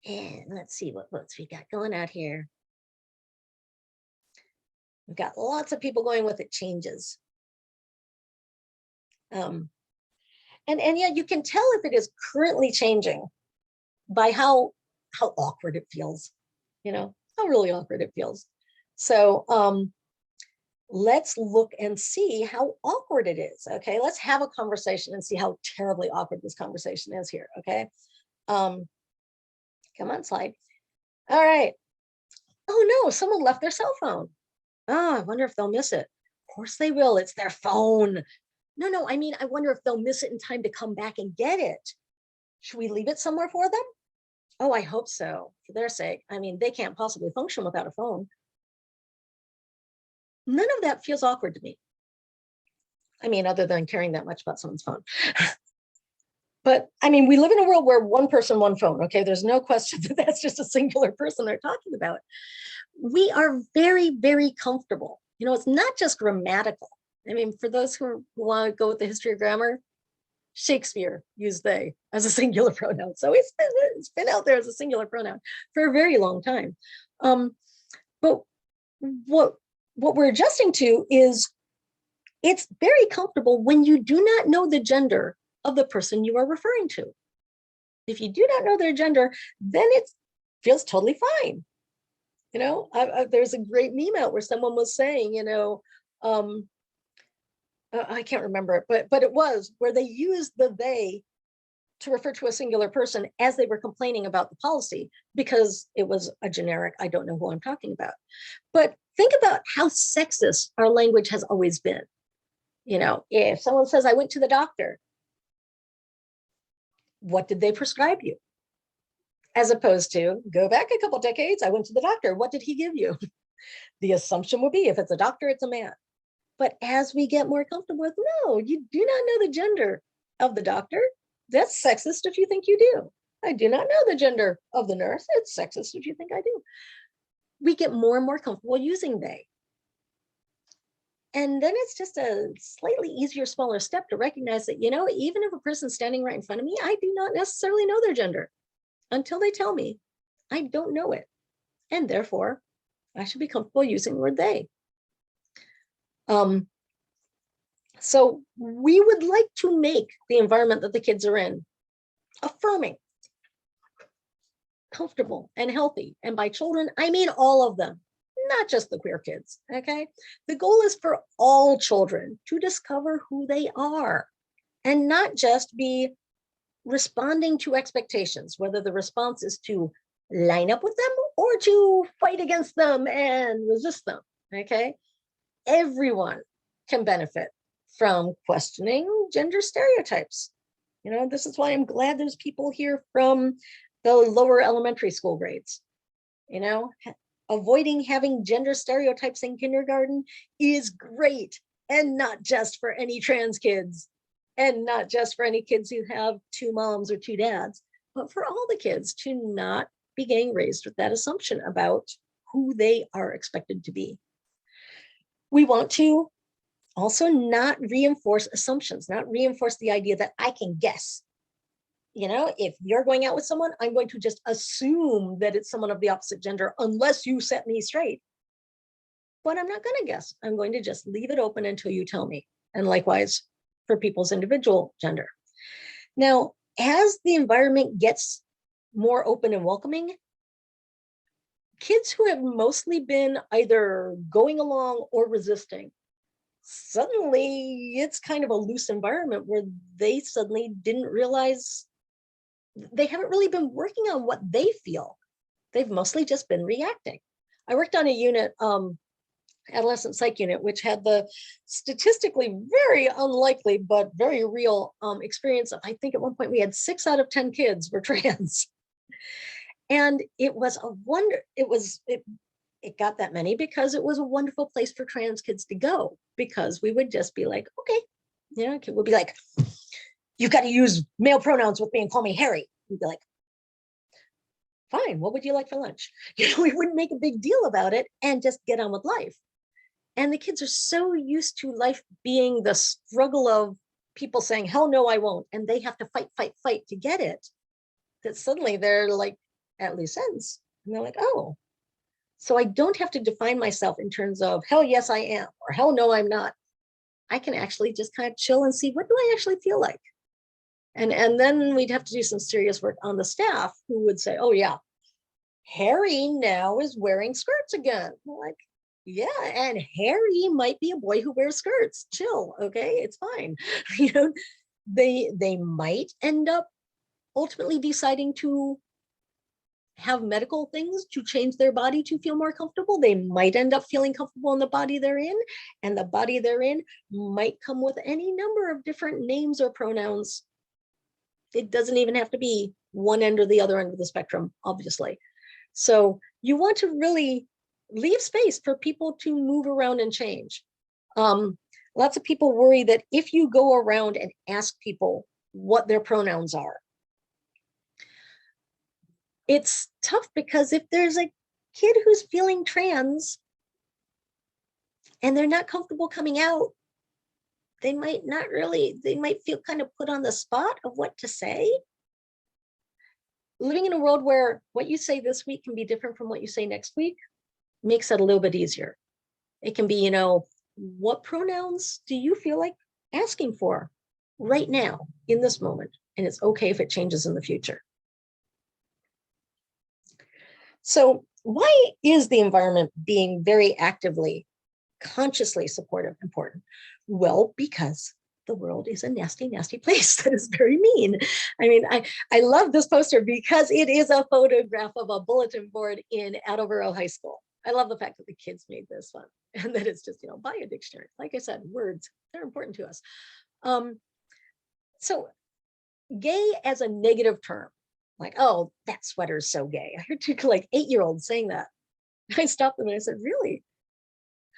And let's see what votes we got going out here. We've got lots of people going with it changes. And yeah, you can tell if it is currently changing by how awkward it feels, you know, how really awkward it feels. So let's look and see how awkward it is. Okay, let's have a conversation and see how terribly awkward this conversation is here. Okay, come on, slide. All right. Oh no, someone left their cell phone. Oh, I wonder if they'll miss it. Of course they will. It's their phone. No, I mean, I wonder if they'll miss it in time to come back and get it. Should we leave it somewhere for them? Oh, I hope so, for their sake. I mean, they can't possibly function without a phone. None of that feels awkward to me. I mean, other than caring that much about someone's phone. But I mean, we live in a world where one person, one phone. Okay, there's no question that that's just a singular person they're talking about. We are very, very comfortable. You know, it's not just grammatical. I mean, for those who want to go with the history of grammar, Shakespeare used they as a singular pronoun. So it's been out there as a singular pronoun for a very long time. But what we're adjusting to is it's very comfortable when you do not know the gender of the person you are referring to. If you do not know their gender, then it feels totally fine. You know, there's a great meme out where someone was saying, you know, I can't remember it, but it was where they used the they to refer to a singular person as they were complaining about the policy because it was a generic, I don't know who I'm talking about. But think about how sexist our language has always been. You know, if someone says, I went to the doctor, what did they prescribe you? As opposed to, go back a couple decades, I went to the doctor, what did he give you? The assumption would be, if it's a doctor, it's a man. But as we get more comfortable with, no, you do not know the gender of the doctor. That's sexist if you think you do. I do not know the gender of the nurse. It's sexist if you think I do. We get more and more comfortable using they. And then it's just a slightly easier, smaller step to recognize that, you know, even if a person's standing right in front of me, I do not necessarily know their gender. Until they tell me, I don't know it. And therefore, I should be comfortable using the word they. So we would like to make the environment that the kids are in affirming, comfortable, and healthy. And by children, I mean all of them, not just the queer kids, okay? The goal is for all children to discover who they are and not just be responding to expectations, whether the response is to line up with them or to fight against them and resist them, okay? Everyone can benefit from questioning gender stereotypes. You know, this is why I'm glad there's people here from the lower elementary school grades. You know, avoiding having gender stereotypes in kindergarten is great, and not just for any trans kids, and not just for any kids who have two moms or two dads, but for all the kids to not be getting raised with that assumption about who they are expected to be. We want to also not reinforce assumptions, not reinforce the idea that I can guess. You know, if you're going out with someone, I'm going to just assume that it's someone of the opposite gender unless you set me straight. But I'm not going to guess. I'm going to just leave it open until you tell me. And likewise for people's individual gender. Now, as the environment gets more open and welcoming, kids who have mostly been either going along or resisting, suddenly it's kind of a loose environment where they suddenly didn't realize they haven't really been working on what they feel. They've mostly just been reacting. I worked on a unit, adolescent psych unit, which had the statistically very unlikely but very real experience of, I think at one point we had 6 out of 10 kids were trans. And it was a wonder, it got that many because it was a wonderful place for trans kids to go, because we would just be like, okay, you know, kid would be like, you've got to use male pronouns with me and call me Harry. We'd be like, fine, what would you like for lunch? You know, we wouldn't make a big deal about it and just get on with life. And the kids are so used to life being the struggle of people saying, hell no, I won't. And they have to fight to get it, that suddenly they're like at loose ends. And they're like, oh, so I don't have to define myself in terms of hell yes, I am, or hell no, I'm not. I can actually just kind of chill and see, what do I actually feel like? And then we'd have to do some serious work on the staff who would say, oh yeah, Harry now is wearing skirts again. We're like, yeah, and Harry might be a boy who wears skirts. Chill, okay, it's fine. You know, they might end up ultimately deciding to have medical things to change their body to feel more comfortable. They might end up feeling comfortable in the body they're in, and the body they're in might come with any number of different names or pronouns. It doesn't even have to be one end or the other end of the spectrum, obviously. So you want to really leave space for people to move around and change. Lots of people worry that if you go around and ask people what their pronouns are, it's tough, because if there's a kid who's feeling trans and they're not comfortable coming out, they might feel kind of put on the spot of what to say. Living in a world where what you say this week can be different from what you say next week makes it a little bit easier. It can be, you know, what pronouns do you feel like asking for right now in this moment? And it's okay if it changes in the future. So why is the environment being very actively, consciously supportive important? Well, because the world is a nasty, nasty place that is very mean. I mean, I love this poster because it is a photograph of a bulletin board in Attleboro High School. I love the fact that the kids made this one, and that it's just, you know, buy a dictionary. Like I said, words, they're important to us. So gay as a negative term, like, oh, that sweater's so gay. I heard two like 8-year-olds saying that. I stopped them and I said, really?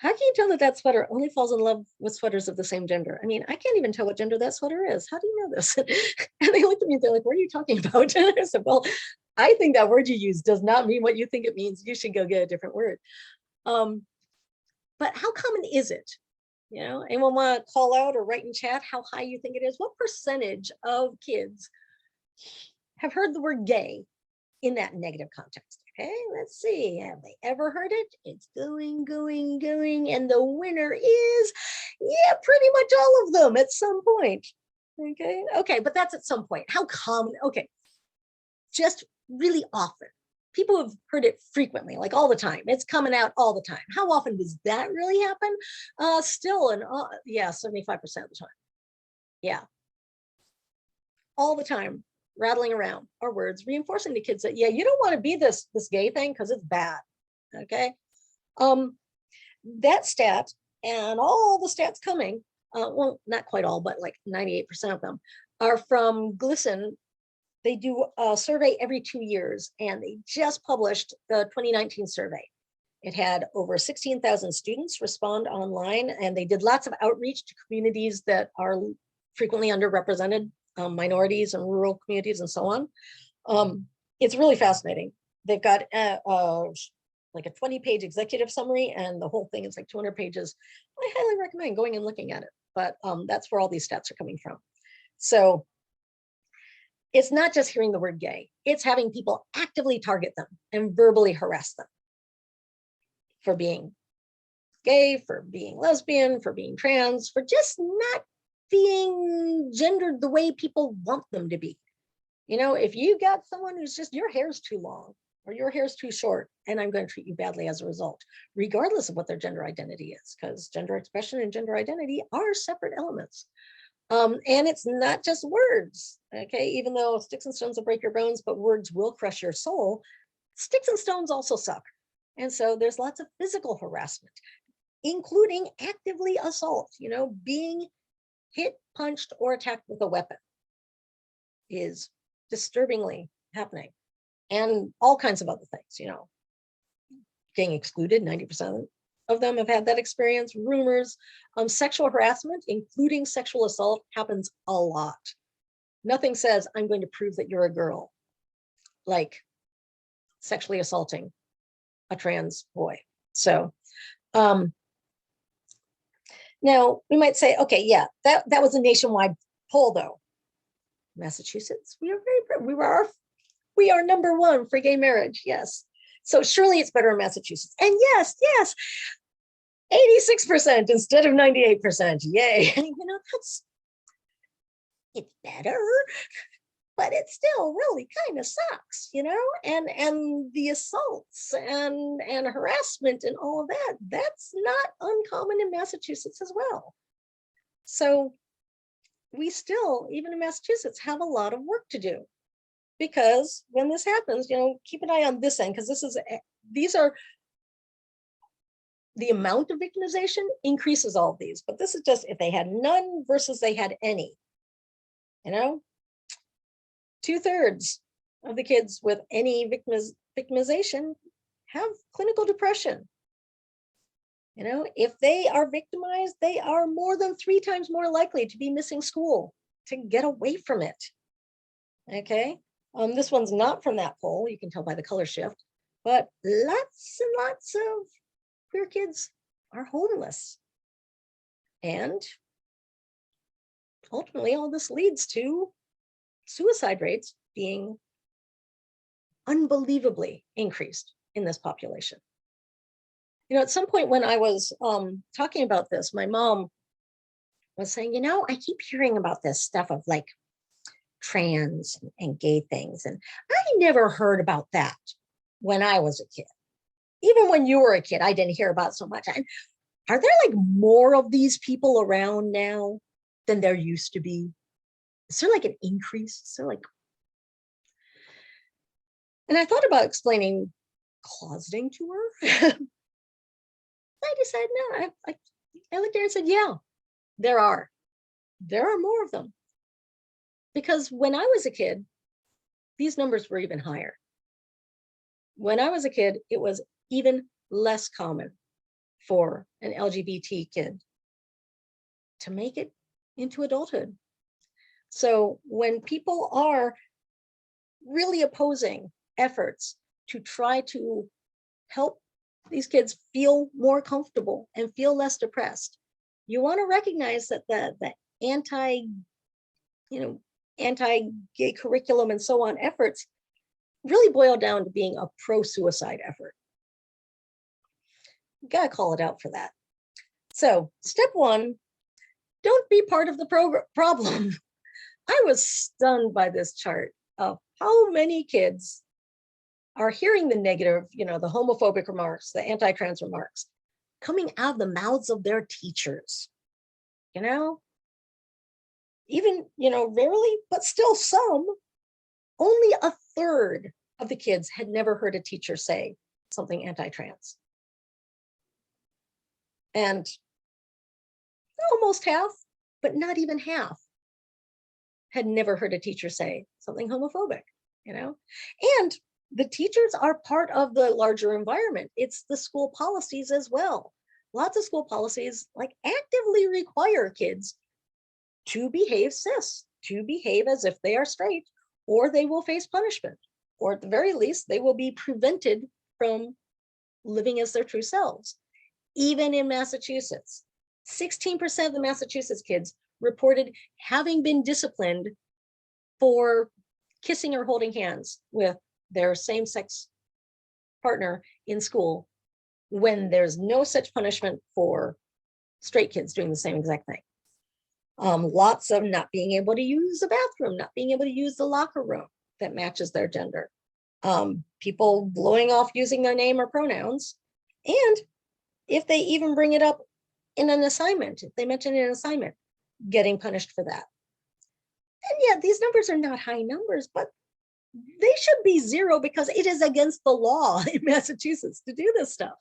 How can you tell that that sweater only falls in love with sweaters of the same gender? I mean, I can't even tell what gender that sweater is. How do you know this? And they looked at me and they're like, what are you talking about? And I said, well, I think that word you use does not mean what you think it means. You should go get a different word. But how common is it? You know, anyone want to call out or write in chat how high you think it is? What percentage of kids have heard the word gay in that negative context? Okay, let's see. Have they ever heard it? It's going, going, going. And the winner is, yeah, pretty much all of them at some point. Okay, but that's at some point. How common? Okay, just really often. People have heard it frequently, like all the time. It's coming out all the time. How often does that really happen? Still, yeah, 75% of the time. Yeah, all the time, rattling around our words, reinforcing to kids that, yeah, you don't want to be this gay thing because it's bad. Okay, that stat and all the stats coming, well, not quite all, but like 98% of them are from GLSEN. They do a survey every 2 years, and they just published the 2019 survey. It had over 16,000 students respond online, and they did lots of outreach to communities that are frequently underrepresented, minorities and rural communities and so on. It's really fascinating. They've got like a 20-page executive summary, and the whole thing is like 200 pages. I highly recommend going and looking at it, but that's where all these stats are coming from. So it's not just hearing the word gay, it's having people actively target them and verbally harass them for being gay, for being lesbian, for being trans, for just not being gendered the way people want them to be. You know, if you got someone who's just, your hair's too long or your hair's too short, and I'm going to treat you badly as a result, regardless of what their gender identity is, because gender expression and gender identity are separate elements. And it's not just words, okay? Even though sticks and stones will break your bones, but words will crush your soul, sticks and stones also suck. And so there's lots of physical harassment, including actively assault. You know, being hit, punched, or attacked with a weapon is disturbingly happening. And all kinds of other things, you know, getting excluded, 90% of them have had that experience. Rumors, sexual harassment, including sexual assault, happens a lot. Nothing says, I'm going to prove that you're a girl, like sexually assaulting a trans boy. So now we might say, okay, yeah, that was a nationwide poll though. Massachusetts, we are number one for gay marriage, yes. So surely it's better in Massachusetts. And yes, 86% instead of 98%. Yay. You know, it's better, but it still really kind of sucks, you know, and the assaults and harassment and all of that, that's not uncommon in Massachusetts as well. So we still, even in Massachusetts, have a lot of work to do, because when this happens, you know, keep an eye on this end, because these are the amount of victimization increases all of these, but this is just if they had none versus they had any. You know, 2/3 of the kids with any victimization have clinical depression. You know, if they are victimized, they are more than 3 times more likely to be missing school, to get away from it. Okay, this one's not from that poll, you can tell by the color shift, but lots and lots of queer kids are homeless. And ultimately, all this leads to suicide rates being unbelievably increased in this population. You know, at some point when I was talking about this, my mom was saying, you know, I keep hearing about this stuff of like trans and gay things, and I never heard about that when I was a kid. Even when you were a kid, I didn't hear about so much. Are there like more of these people around now than there used to be? Is there like an increase? Is there like, and I thought about explaining closeting to her. I decided, no, I looked at her and said, yeah, there are more of them. Because when I was a kid, these numbers were even higher. When I was a kid, it was even less common for an LGBT kid to make it into adulthood. So when people are really opposing efforts to try to help these kids feel more comfortable and feel less depressed, you want to recognize that the anti-gay curriculum and so on efforts really boil down to being a pro-suicide effort. You gotta call it out for that. So step one, don't be part of the problem. I was stunned by this chart of how many kids are hearing the negative, the homophobic remarks, the anti-trans remarks coming out of the mouths of their teachers. Even, rarely, but still some. Only a third of the kids had never heard a teacher say something anti-trans. And almost half, but not even half, had never heard a teacher say something homophobic, And the teachers are part of the larger environment. It's the school policies as well. Lots of school policies actively require kids to behave cis, to behave as if they are straight, or they will face punishment, or at the very least, they will be prevented from living as their true selves. Even in Massachusetts, 16% of the Massachusetts kids reported having been disciplined for kissing or holding hands with their same-sex partner in school when there's no such punishment for straight kids doing the same exact thing. Lots of not being able to use the bathroom, not being able to use the locker room that matches their gender. People blowing off using their name or pronouns. And if they even bring it up in an assignment, if they mention an assignment, getting punished for that. And yeah, these numbers are not high numbers, but they should be zero because it is against the law in Massachusetts to do this stuff.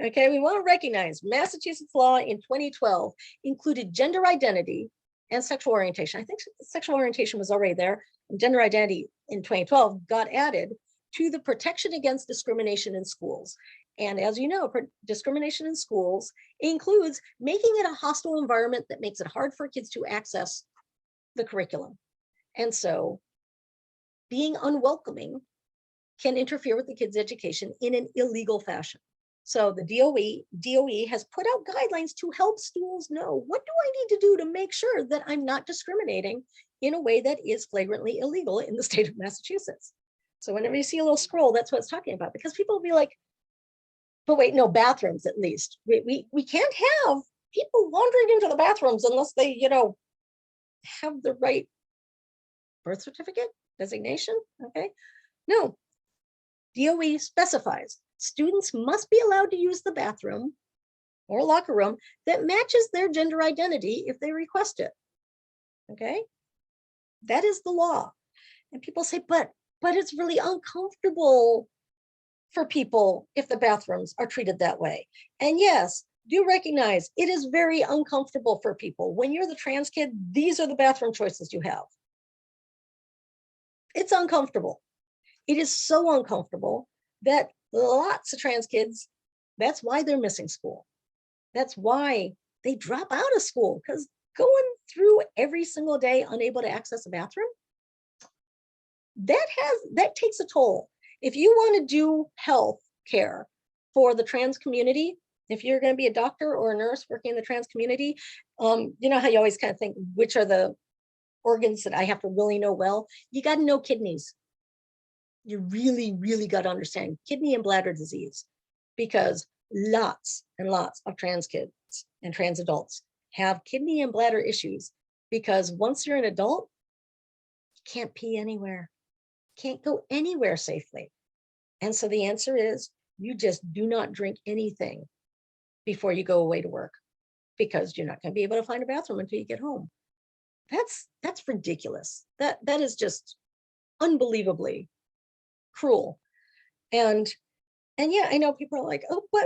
Okay, we want to recognize Massachusetts law in 2012 included gender identity and sexual orientation. I think sexual orientation was already there, and gender identity in 2012 got added to the protection against discrimination in schools. And as you know, discrimination in schools includes making it a hostile environment that makes it hard for kids to access the curriculum. And so being unwelcoming can interfere with the kids' education in an illegal fashion. So the DOE has put out guidelines to help schools know, what do I need to do to make sure that I'm not discriminating in a way that is flagrantly illegal in the state of Massachusetts? So whenever you see a little scroll, that's what it's talking about, because people will be like, but wait, no, bathrooms at least. We can't have people wandering into the bathrooms unless they, have the right birth certificate designation, okay? No, DOE specifies students must be allowed to use the bathroom or locker room that matches their gender identity if they request it, okay? That is the law. And people say, but it's really uncomfortable for people if the bathrooms are treated that way. And yes, do recognize it is very uncomfortable for people. When you're the trans kid, these are the bathroom choices you have. It's uncomfortable. It is so uncomfortable that lots of trans kids, that's why they're missing school. That's why they drop out of school, because going through every single day unable to access a bathroom, that takes a toll. If you want to do health care for the trans community, if you're going to be a doctor or a nurse working in the trans community, you know how you always kind of think, which are the organs that I have to really know well? You got to know kidneys. You really, really got to understand kidney and bladder disease, because lots and lots of trans kids and trans adults have kidney and bladder issues, because once you're an adult, you can't pee anywhere, can't go anywhere safely. And so the answer is, you just do not drink anything before you go away to work, because you're not going to be able to find a bathroom until you get home. That's ridiculous. That is just unbelievably cruel. And yeah, I know people are like, oh, but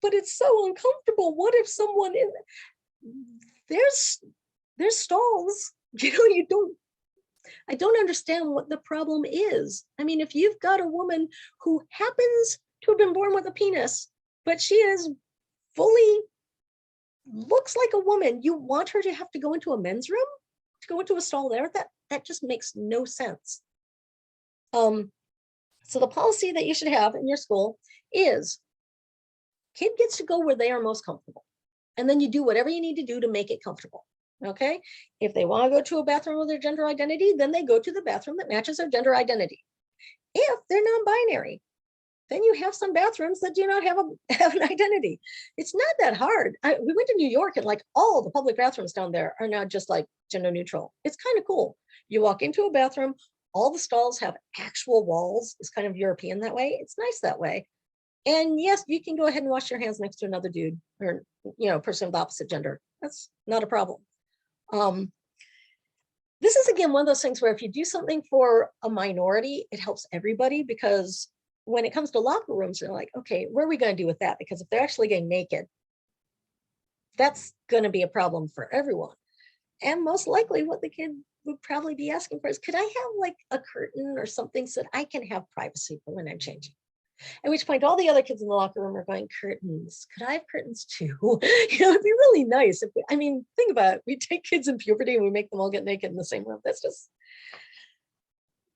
it's so uncomfortable. What if someone there's stalls, I don't understand what the problem is. I mean, if you've got a woman who happens to have been born with a penis, but she is fully looks like a woman, you want her to have to go into a men's room, to go into a stall there? That just makes no sense. So the policy that you should have in your school is kid gets to go where they are most comfortable. And then you do whatever you need to do to make it comfortable. Okay. If they want to go to a bathroom with their gender identity, then they go to the bathroom that matches their gender identity. If they're non-binary, then you have some bathrooms that do not have an identity. It's not that hard. We went to New York and like all the public bathrooms down there are now just like gender neutral. It's kind of cool. You walk into a bathroom, all the stalls have actual walls. It's kind of European that way. It's nice that way. And yes, you can go ahead and wash your hands next to another dude or, person of the opposite gender. That's not a problem. This is, again, one of those things where if you do something for a minority, it helps everybody, because when it comes to locker rooms, they're like, okay, what are we going to do with that? Because if they're actually getting naked, that's going to be a problem for everyone. And most likely what the kid would probably be asking for is, could I have like a curtain or something so that I can have privacy for when I'm changing? At which point all the other kids in the locker room are going, curtains, could I have curtains too? It'd be really nice. Think about it. We take kids in puberty and we make them all get naked in the same room. That's just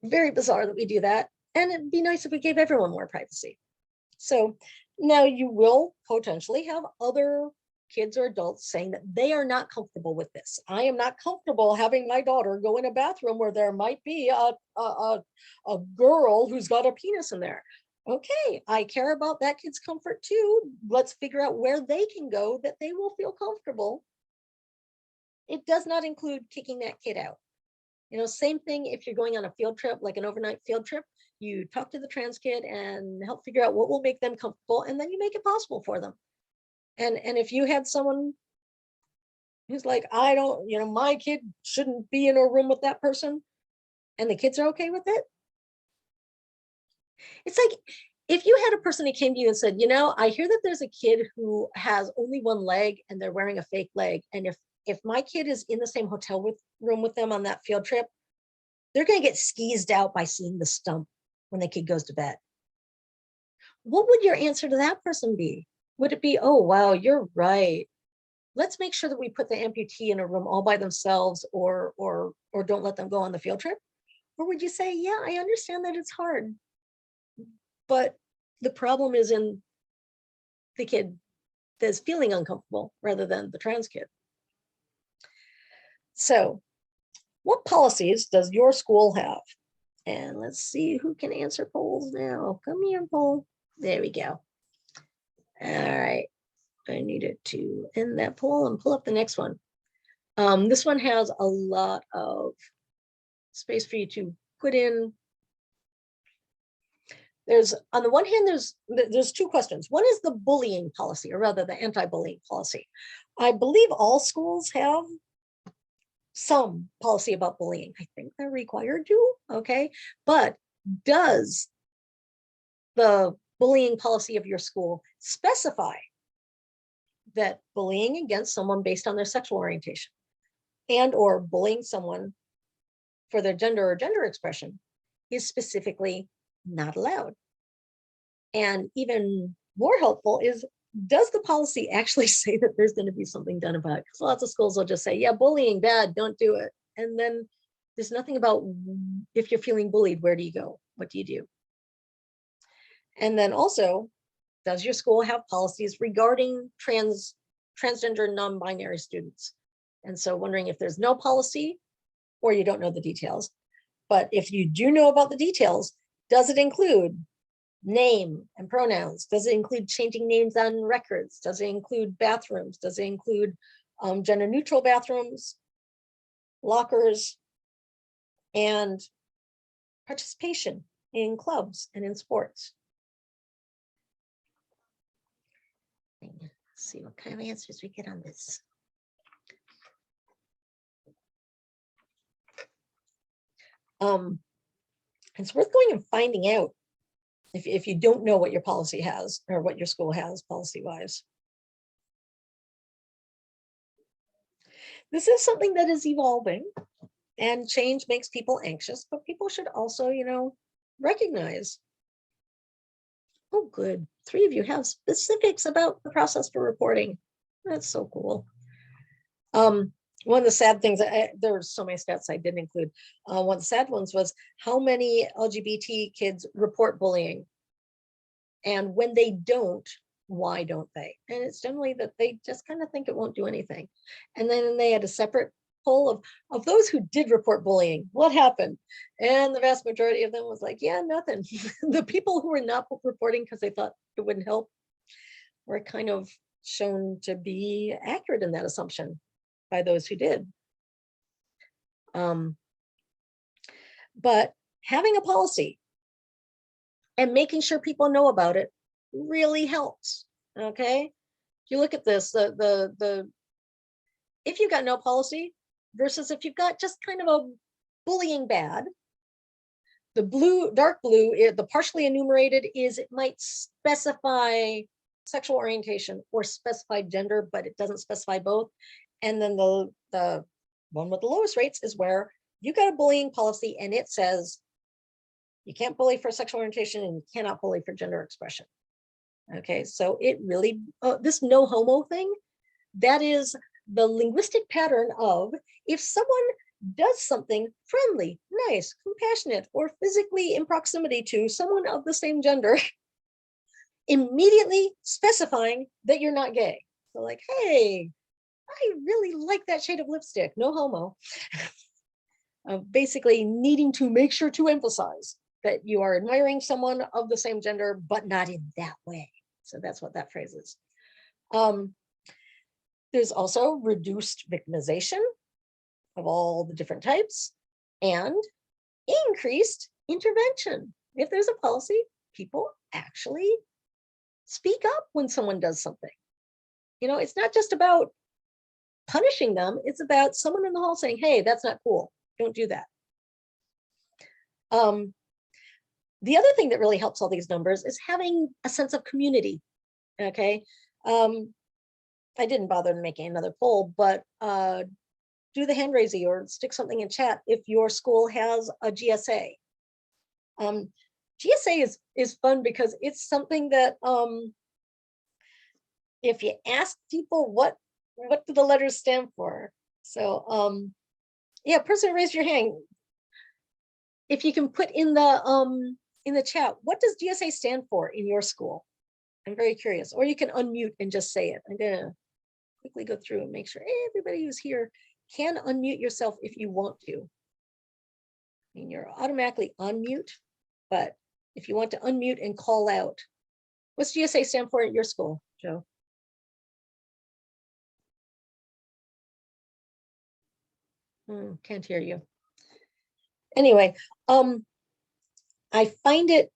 very bizarre that we do that. And it'd be nice if we gave everyone more privacy. So now you will potentially have other kids or adults saying that they are not comfortable with this. I am not comfortable having my daughter go in a bathroom where there might be a girl who's got a penis in there. Okay, I care about that kid's comfort too. Let's figure out where they can go that they will feel comfortable. It does not include kicking that kid out. Same thing if you're going on a field trip, like an overnight field trip, you talk to the trans kid and help figure out what will make them comfortable, and then you make it possible for them. And if you had someone who's like, I don't, my kid shouldn't be in a room with that person, and the kids are okay with it. It's like if you had a person who came to you and said, I hear that there's a kid who has only one leg and they're wearing a fake leg. And if my kid is in the same hotel room with them on that field trip, they're going to get skeezed out by seeing the stump when the kid goes to bed. What would your answer to that person be? Would it be, oh, wow, you're right. Let's make sure that we put the amputee in a room all by themselves, or don't let them go on the field trip? Or would you say, yeah, I understand that it's hard, but the problem is in the kid that's feeling uncomfortable rather than the trans kid. So what policies does your school have? And let's see who can answer polls now. Come here, poll. There we go. All right. I needed to end that poll and pull up the next one. This one has a lot of space for you to put in. On the one hand, there's two questions. One is the bullying policy, or rather the anti-bullying policy. I believe all schools have some policy about bullying. I think they're required to, okay? But does the bullying policy of your school specify that bullying against someone based on their sexual orientation and or bullying someone for their gender or gender expression is specifically not allowed? And even more helpful is, does the policy actually say that there's going to be something done about it? Because lots of schools will just say, yeah, bullying, bad, don't do it. And then there's nothing about, if you're feeling bullied, where do you go? What do you do? And then also, does your school have policies regarding transgender non-binary students? And so wondering if there's no policy or you don't know the details. But if you do know about the details, does it include name and pronouns? Does it include changing names on records? Does it include bathrooms? Does it include gender neutral bathrooms, lockers, and participation in clubs and in sports? Let's see what kind of answers we get on this. It's worth going and finding out if you don't know what your policy has or what your school has policy-wise. This is something that is evolving, and change makes people anxious, but people should also, recognize, oh, good. 3 of you have specifics about the process for reporting. That's so cool. One of the sad things, there were so many stats I didn't include. One of the sad ones was how many LGBT kids report bullying. And when they don't, why don't they? And it's generally that they just kind of think it won't do anything. And then they had a separate poll of those who did report bullying, what happened? And the vast majority of them was like, yeah, nothing. The people who were not reporting because they thought it wouldn't help were kind of shown to be accurate in that assumption by those who did. But having a policy and making sure people know about it really helps. Okay, if you look at this, if you've got no policy versus if you've got just kind of a bullying bad, the blue, dark blue, the partially enumerated is it might specify sexual orientation or specify gender, but it doesn't specify both. And then the one with the lowest rates is where you got a bullying policy and it says you can't bully for sexual orientation and you cannot bully for gender expression. Okay, so it really, this no homo thing, that is the linguistic pattern of if someone does something friendly, nice, compassionate, or physically in proximity to someone of the same gender, immediately specifying that you're not gay. So like, hey, I really like that shade of lipstick, no homo. Basically needing to make sure to emphasize that you are admiring someone of the same gender, but not in that way. So that's what that phrase is. There's also reduced victimization of all the different types and increased intervention. If there's a policy, people actually speak up when someone does something. You know, it's not just about punishing them, it's about someone in the hall saying, hey, that's not cool, don't do that. The other thing that really helps all these numbers is having a sense of community. Okay, I didn't bother making another poll, but do the hand raising or stick something in chat if your school has a GSA. GSA is fun because it's something that if you ask people what do the letters stand for, so yeah, person raise your hand. If you can put in the chat, what does GSA stand for in your school? I'm very curious. Or you can unmute and just say it. I'm gonna quickly go through and make sure everybody who's here can unmute yourself if you want to. I mean, you're automatically on mute, but if you want to unmute and call out, what's GSA stand for at your school, Joe? Can't hear you. Anyway, I find it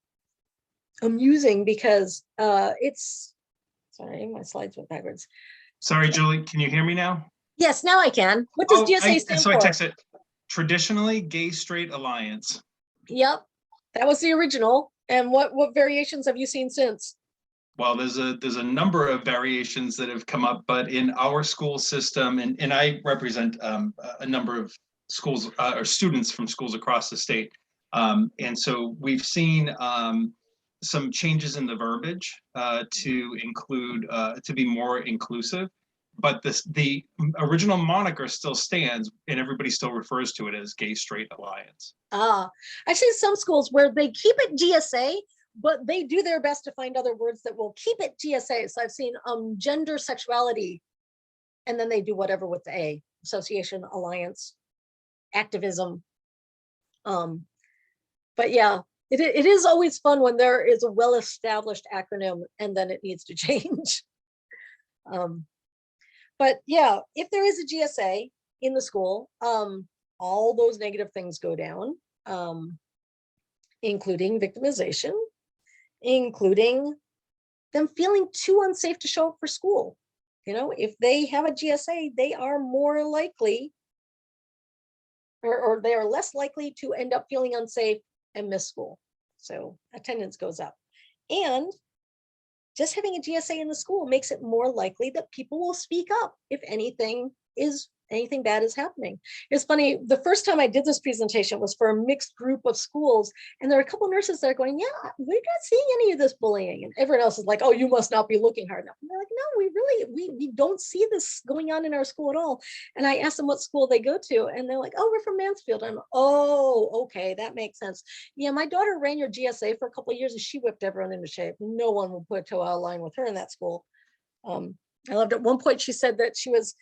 amusing because it's, sorry, my slides went backwards. Sorry, Julie, can you hear me now? Yes, now I can. What does GSA stand for? So I texted traditionally Gay Straight Alliance. Yep, that was the original. And what variations have you seen since? Well, there's a number of variations that have come up, but in our school system, and I represent a number of schools or students from schools across the state. And so we've seen some changes in the verbiage to include, to be more inclusive, but the original moniker still stands and everybody still refers to it as Gay Straight Alliance. I've seen some schools where they keep it GSA, but they do their best to find other words that will keep it GSA. So I've seen gender, sexuality, and then they do whatever with the A, association, alliance, activism. But yeah, it is always fun when there is a well-established acronym and then it needs to change. But yeah, if there is a GSA in the school, all those negative things go down, including victimization, including them feeling too unsafe to show up for school. You know, if they have a GSA, they are more likely, or they are less likely to end up feeling unsafe and miss school. So attendance goes up. And just having a GSA in the school makes it more likely that people will speak up if anything is anything bad is happening. It's funny, the first time I did this presentation was for a mixed group of schools, and there are a couple nurses that are going, yeah, we're not seeing any of this bullying. And everyone else is like, oh, you must not be looking hard enough. And they're like, no, we don't see this going on in our school at all. And I asked them what school they go to, and they're like, oh, we're from Mansfield. I'm, oh, okay, that makes sense. Yeah, my daughter ran your GSA for a couple of years, and she whipped everyone into shape. No one would put a toe out of line with her in that school. I loved at one point, she said that she was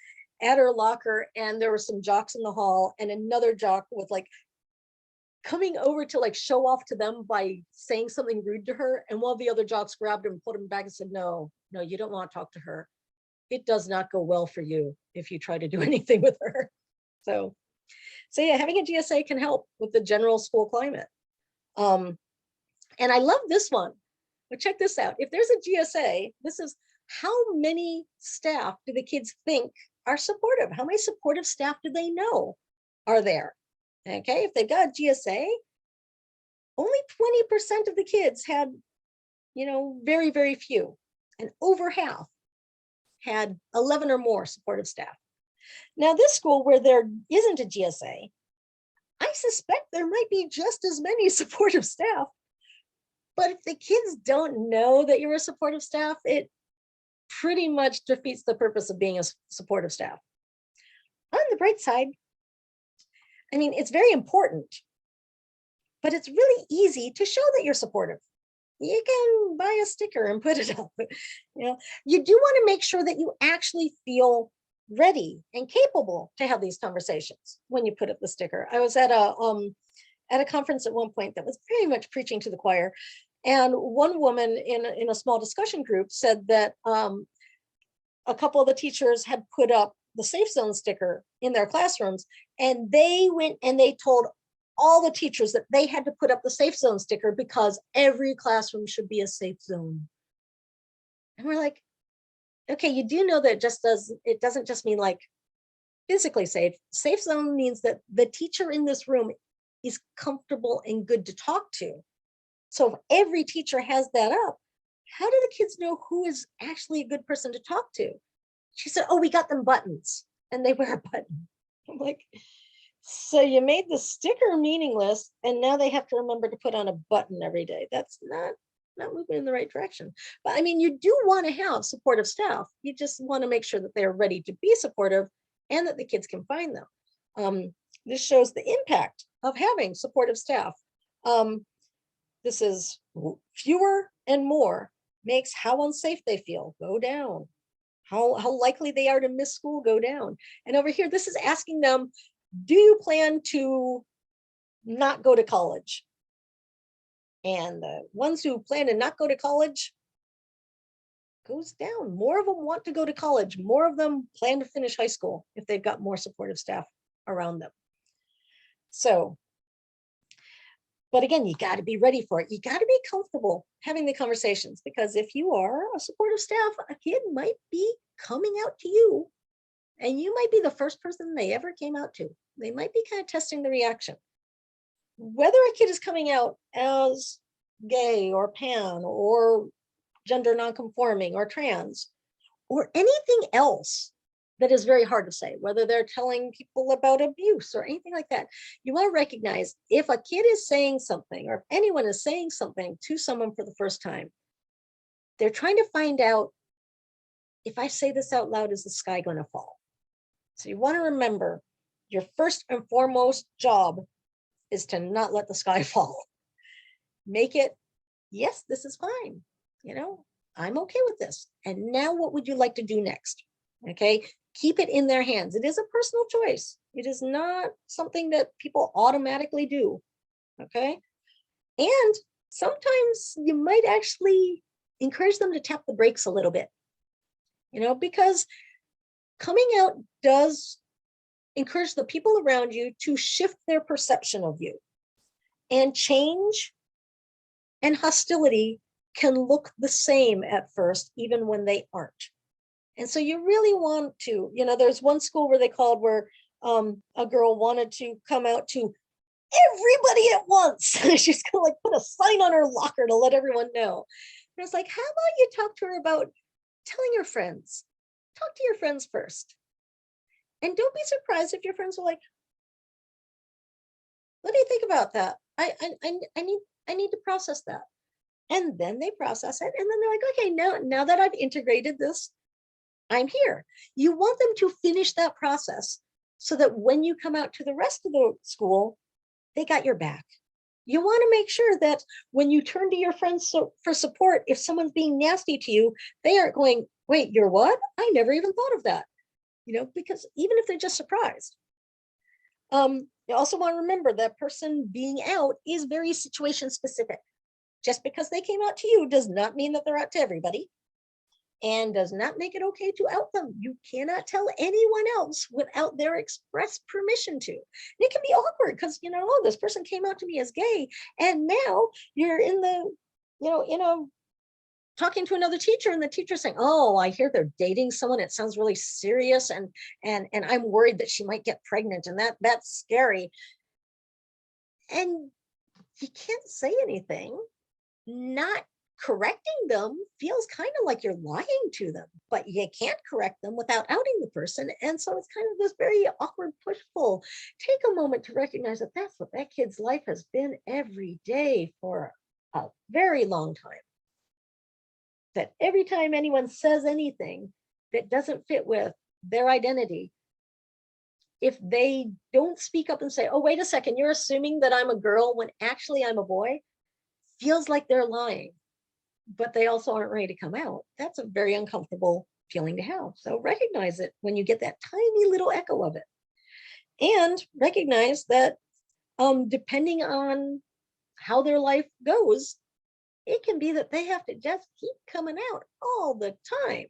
at her locker and there were some jocks in the hall, and another jock was like coming over to like show off to them by saying something rude to her. And one of the other jocks grabbed him and put him back and said, no, you don't want to talk to her. It does not go well for you if you try to do anything with her. So yeah, having a GSA can help with the general school climate. And I love this one, but check this out. If there's a GSA, this is how many staff do the kids think are supportive? How many supportive staff do they know are there? Okay, if they've got a GSA, only 20% of the kids had, very, very few, and over half had 11 or more supportive staff. Now, this school where there isn't a GSA, I suspect there might be just as many supportive staff, but if the kids don't know that you're a supportive staff, it pretty much defeats the purpose of being a supportive staff. On the bright side, I mean, it's very important, but it's really easy to show that you're supportive. You can buy a sticker and put it up. You do want to make sure that you actually feel ready and capable to have these conversations when you put up the sticker. I was at a conference at one point that was very much preaching to the choir. And one woman in a small discussion group said that a couple of the teachers had put up the safe zone sticker in their classrooms, and they went and they told all the teachers that they had to put up the safe zone sticker because every classroom should be a safe zone. And we're like, okay, you do know that it doesn't just mean like physically safe. Safe zone means that the teacher in this room is comfortable and good to talk to. So if every teacher has that up, how do the kids know who is actually a good person to talk to? She said, oh, we got them buttons, and they wear a button. I'm like, so you made the sticker meaningless, and now they have to remember to put on a button every day. That's not moving in the right direction. But I mean, you do want to have supportive staff. You just want to make sure that they're ready to be supportive and that the kids can find them. This shows the impact of having supportive staff. This is fewer and more makes how unsafe they feel go down. How likely they are to miss school go down. And over here, this is asking them, do you plan to not go to college? And the ones who plan to not go to college goes down. More of them want to go to college. More of them plan to finish high school if they've got more supportive staff around them. So, but again, you got to be ready for it. You got to be comfortable having the conversations, because if you are a supportive staff, a kid might be coming out to you, and you might be the first person they ever came out to. They might be kind of testing the reaction. Whether a kid is coming out as gay or pan or gender nonconforming or trans or anything else that is very hard to say, whether they're telling people about abuse or anything like that, you want to recognize if a kid is saying something, or if anyone is saying something to someone for the first time, they're trying to find out, if I say this out loud, is the sky going to fall? So you want to remember, your first and foremost job is to not let the sky fall. Make it, yes, this is fine. I'm okay with this. And now what would you like to do next? Okay. Keep it in their hands. It is a personal choice. It is not something that people automatically do. Okay. And sometimes you might actually encourage them to tap the brakes a little bit, because coming out does encourage the people around you to shift their perception of you. And change and hostility can look the same at first, even when they aren't. And so you really want to, there's one school where a girl wanted to come out to everybody at once. She's going to put a sign on her locker to let everyone know. And it's like, how about you talk to her about telling your friends? Talk to your friends first. And don't be surprised if your friends are like, what do you think about that? I need to process that. And then they process it. And then they're like, okay, now that I've integrated this, I'm here. You want them to finish that process so that when you come out to the rest of the school, they got your back. You want to make sure that when you turn to your friends for support, if someone's being nasty to you, they aren't going, wait, you're what? I never even thought of that. Because even if they're just surprised. You also want to remember that person being out is very situation specific. Just because they came out to you does not mean that they're out to everybody, and does not make it okay to out them. You cannot tell anyone else without their express permission to. And it can be awkward because, oh, this person came out to me as gay, and now you're in the, talking to another teacher, and the teacher saying, oh, I hear they're dating someone. It sounds really serious, and I'm worried that she might get pregnant, and that's scary. And you can't say anything. Not correcting them feels kind of like you're lying to them, but you can't correct them without outing the person. And so it's kind of this very awkward push-pull. Take a moment to recognize that that's what that kid's life has been every day for a very long time. That every time anyone says anything that doesn't fit with their identity, if they don't speak up and say, oh, wait a second, you're assuming that I'm a girl when actually I'm a boy, feels like they're lying, but they also aren't ready to come out. That's a very uncomfortable feeling to have. So recognize it when you get that tiny little echo of it. And recognize that depending on how their life goes, it can be that they have to just keep coming out all the time.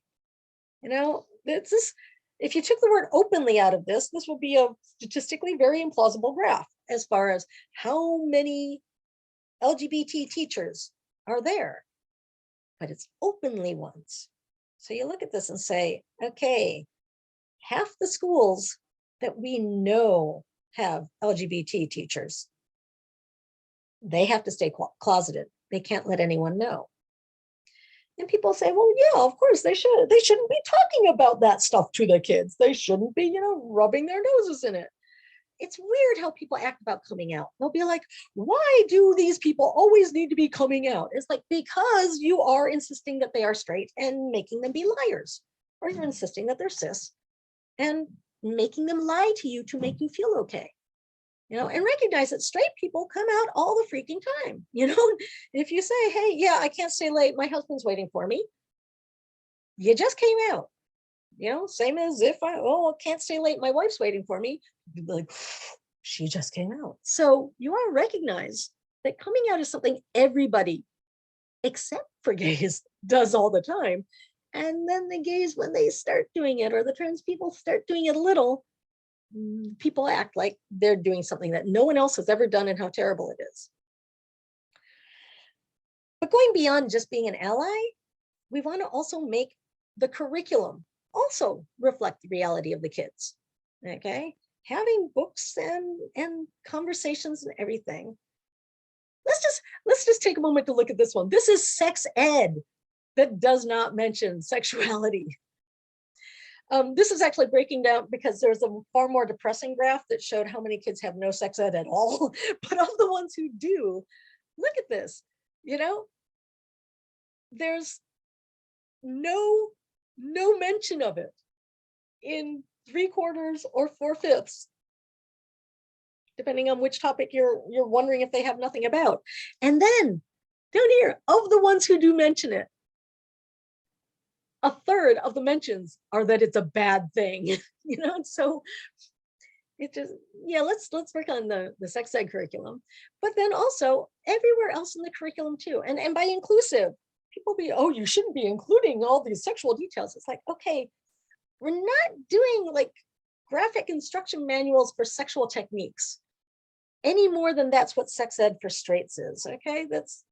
It's this, if you took the word openly out of this would be a statistically very implausible graph as far as how many LGBT teachers are there, but it's openly ones. So you look at this and say, okay, half the schools that we know have LGBT teachers, they have to stay closeted. They can't let anyone know. And people say, well, yeah, of course they should. They shouldn't be talking about that stuff to their kids. They shouldn't be, rubbing their noses in it. It's weird how people act about coming out. They'll be like, why do these people always need to be coming out? It's like, because you are insisting that they are straight and making them be liars, or you're insisting that they're cis and making them lie to you to make you feel okay. And recognize that straight people come out all the freaking time. If you say, hey, yeah, I can't stay late, my husband's waiting for me, you just came out. Same as if I can't stay late, my wife's waiting for me. You'd be like, she just came out. So you want to recognize that coming out is something everybody, except for gays, does all the time. And then the gays, when they start doing it, or the trans people start doing it a little, people act like they're doing something that no one else has ever done and how terrible it is. But going beyond just being an ally, we want to also make the curriculum also reflect the reality of the kids. Okay, having books and conversations and everything. Let's just take a moment to look at this one. This is sex ed that does not mention sexuality. This is actually breaking down because there's a far more depressing graph that showed how many kids have no sex ed at all. But of the ones who do, look at this. There's no mention of it in 3/4 or 4/5, depending on which topic you're wondering if they have nothing about. And then down here, of the ones who do mention it, 1/3 of the mentions are that it's a bad thing. So it just, yeah, let's work on the sex ed curriculum, but then also everywhere else in the curriculum too. And by inclusive, people be, oh, you shouldn't be including all these sexual details. It's like, okay, we're not doing like graphic instruction manuals for sexual techniques any more than that's what sex ed for straights is. Okay, that's,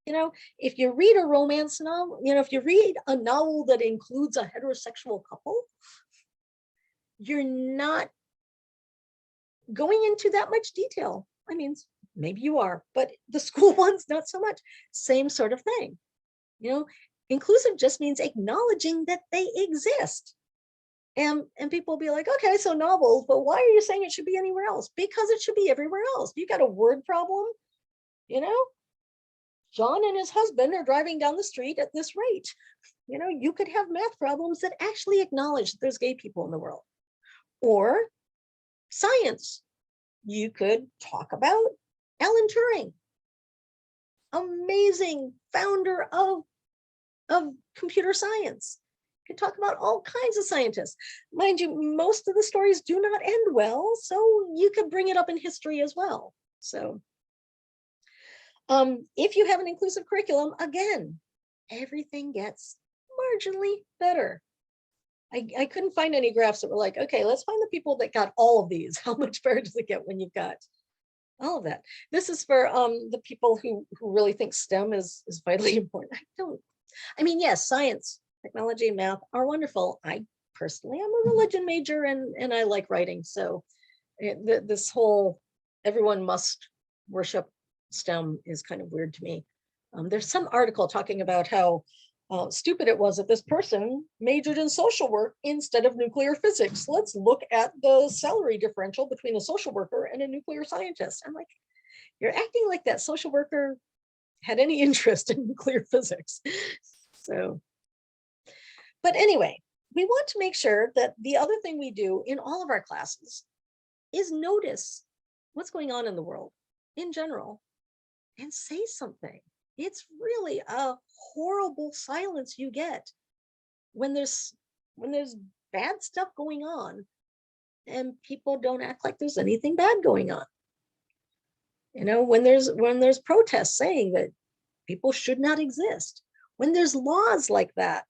if you read a romance novel, if you read a novel that includes a heterosexual couple, you're not going into that much detail. I mean, maybe you are, but the school ones, not so much. Same sort of thing. Inclusive just means acknowledging that they exist. And people will be like, okay, so novels, but why are you saying it should be anywhere else? Because it should be everywhere else. You got a word problem, you know? John and his husband are driving down the street at this rate. You know, you could have math problems that actually acknowledge that there's gay people in the world. Or science. You could talk about Alan Turing, amazing founder of computer science. You could talk about all kinds of scientists. Mind you, most of the stories do not end well, so you could bring it up in history as well. So if you have an inclusive curriculum, again, everything gets marginally better. I couldn't find any graphs that were like, okay, let's find the people that got all of these. How much better does it get when you've got all of that? This is for the people who really think STEM is vitally important. I mean, yes, science, technology, and math are wonderful. I personally am a religion major and I like writing. So this whole everyone must worship STEM is kind of weird to me. There's some article talking about how stupid it was that this person majored in social work instead of nuclear physics. Let's look at the salary differential between a social worker and a nuclear scientist. I'm like, you're acting like that social worker had any interest in nuclear physics. So, but anyway, we want to make sure that the other thing we do in all of our classes is notice what's going on in the world in general and say something. It's really a horrible silence you get when there's bad stuff going on and people don't act like there's anything bad going on. You know, when there's protests saying that people should not exist, when there's laws like that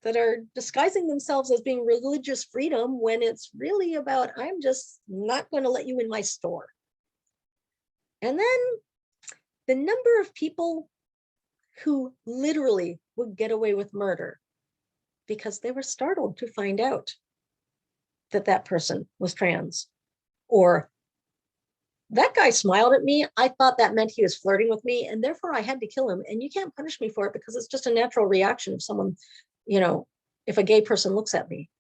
are disguising themselves as being religious freedom when it's really about, I'm just not going to let you in my store. And then the number of people who literally would get away with murder because they were startled to find out that that person was trans, or that guy smiled at me, I thought that meant he was flirting with me and therefore I had to kill him, and you can't punish me for it because it's just a natural reaction if someone, you know, if a gay person looks at me.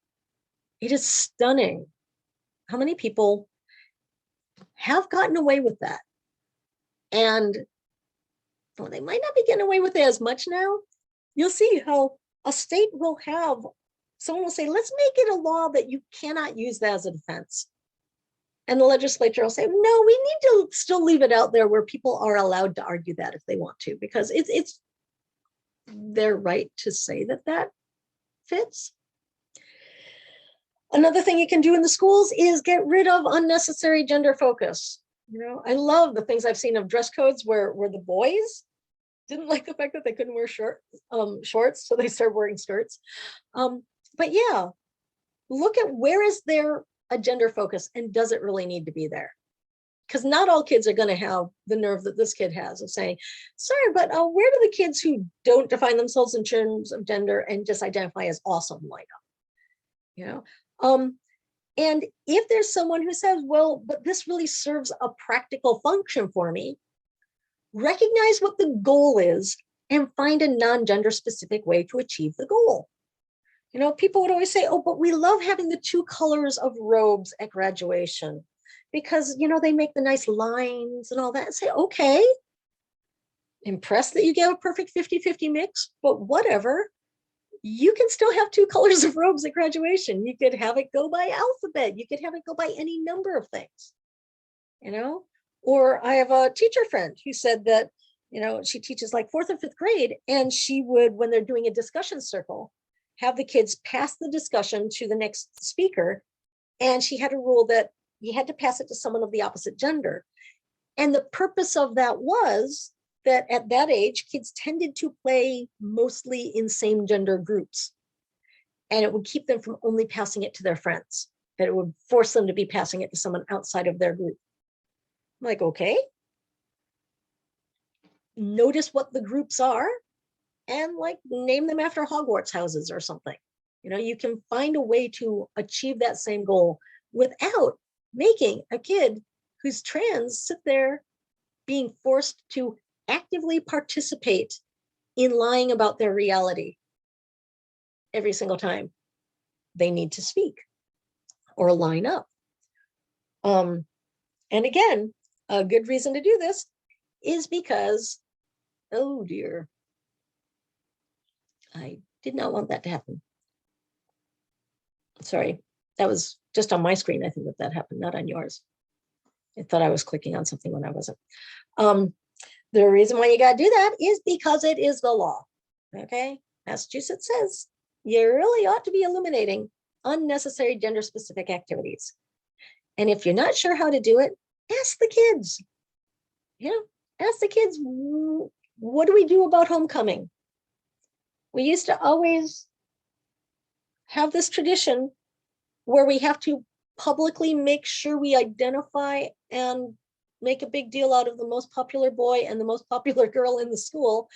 It is stunning how many people have gotten away with that. And well, they might not be getting away with it as much now. You'll see how a state will have, someone will say, let's make it a law that you cannot use that as a defense. And the legislature will say, no, we need to still leave it out there where people are allowed to argue that if they want to, because it's their right to say that that fits. Another thing you can do in the schools is get rid of unnecessary gender focus. You know, I love the things I've seen of dress codes where the boys didn't like the fact that they couldn't wear shorts, so they started wearing skirts. But yeah, look at where is there a gender focus and does it really need to be there? Because not all kids are going to have the nerve that this kid has of saying, sorry, but where do the kids who don't define themselves in terms of gender and just identify as awesome line up? You know, and if there's someone who says, well, but this really serves a practical function for me, recognize what the goal is and find a non-gender specific way to achieve the goal. You know, people would always say, oh, but we love having the two colors of robes at graduation because, you know, they make the nice lines and all that. And say, okay, impressed that you get a perfect 50-50 mix, but whatever. You can still have two colors of robes at graduation. You could have it go by alphabet. You could have it go by any number of things, you know? Or I have a teacher friend who said that, you know, she teaches like 4th or 5th grade, and she would, when they're doing a discussion circle, have the kids pass the discussion to the next speaker. And she had a rule that you had to pass it to someone of the opposite gender. And the purpose of that was that at that age, kids tended to play mostly in same gender groups. And it would keep them from only passing it to their friends, that it would force them to be passing it to someone outside of their group. I'm like, okay. Notice what the groups are and like name them after Hogwarts houses or something. You know, you can find a way to achieve that same goal without making a kid who's trans sit there being forced to actively participate in lying about their reality every single time. they need to speak or line up. And again, a good reason to do this is because, oh dear, I did not want that to happen. Sorry, that was just on my screen. I think that happened, not on yours. I thought I was clicking on something when I wasn't. The reason why you got to do that is because it is the law. Okay, Massachusetts says you really ought to be eliminating unnecessary gender-specific activities. And if you're not sure how to do it, ask the kids. Ask the kids, what do we do about homecoming? We used to always have this tradition where we have to publicly make sure we identify and make a big deal out of the most popular boy and the most popular girl in the school.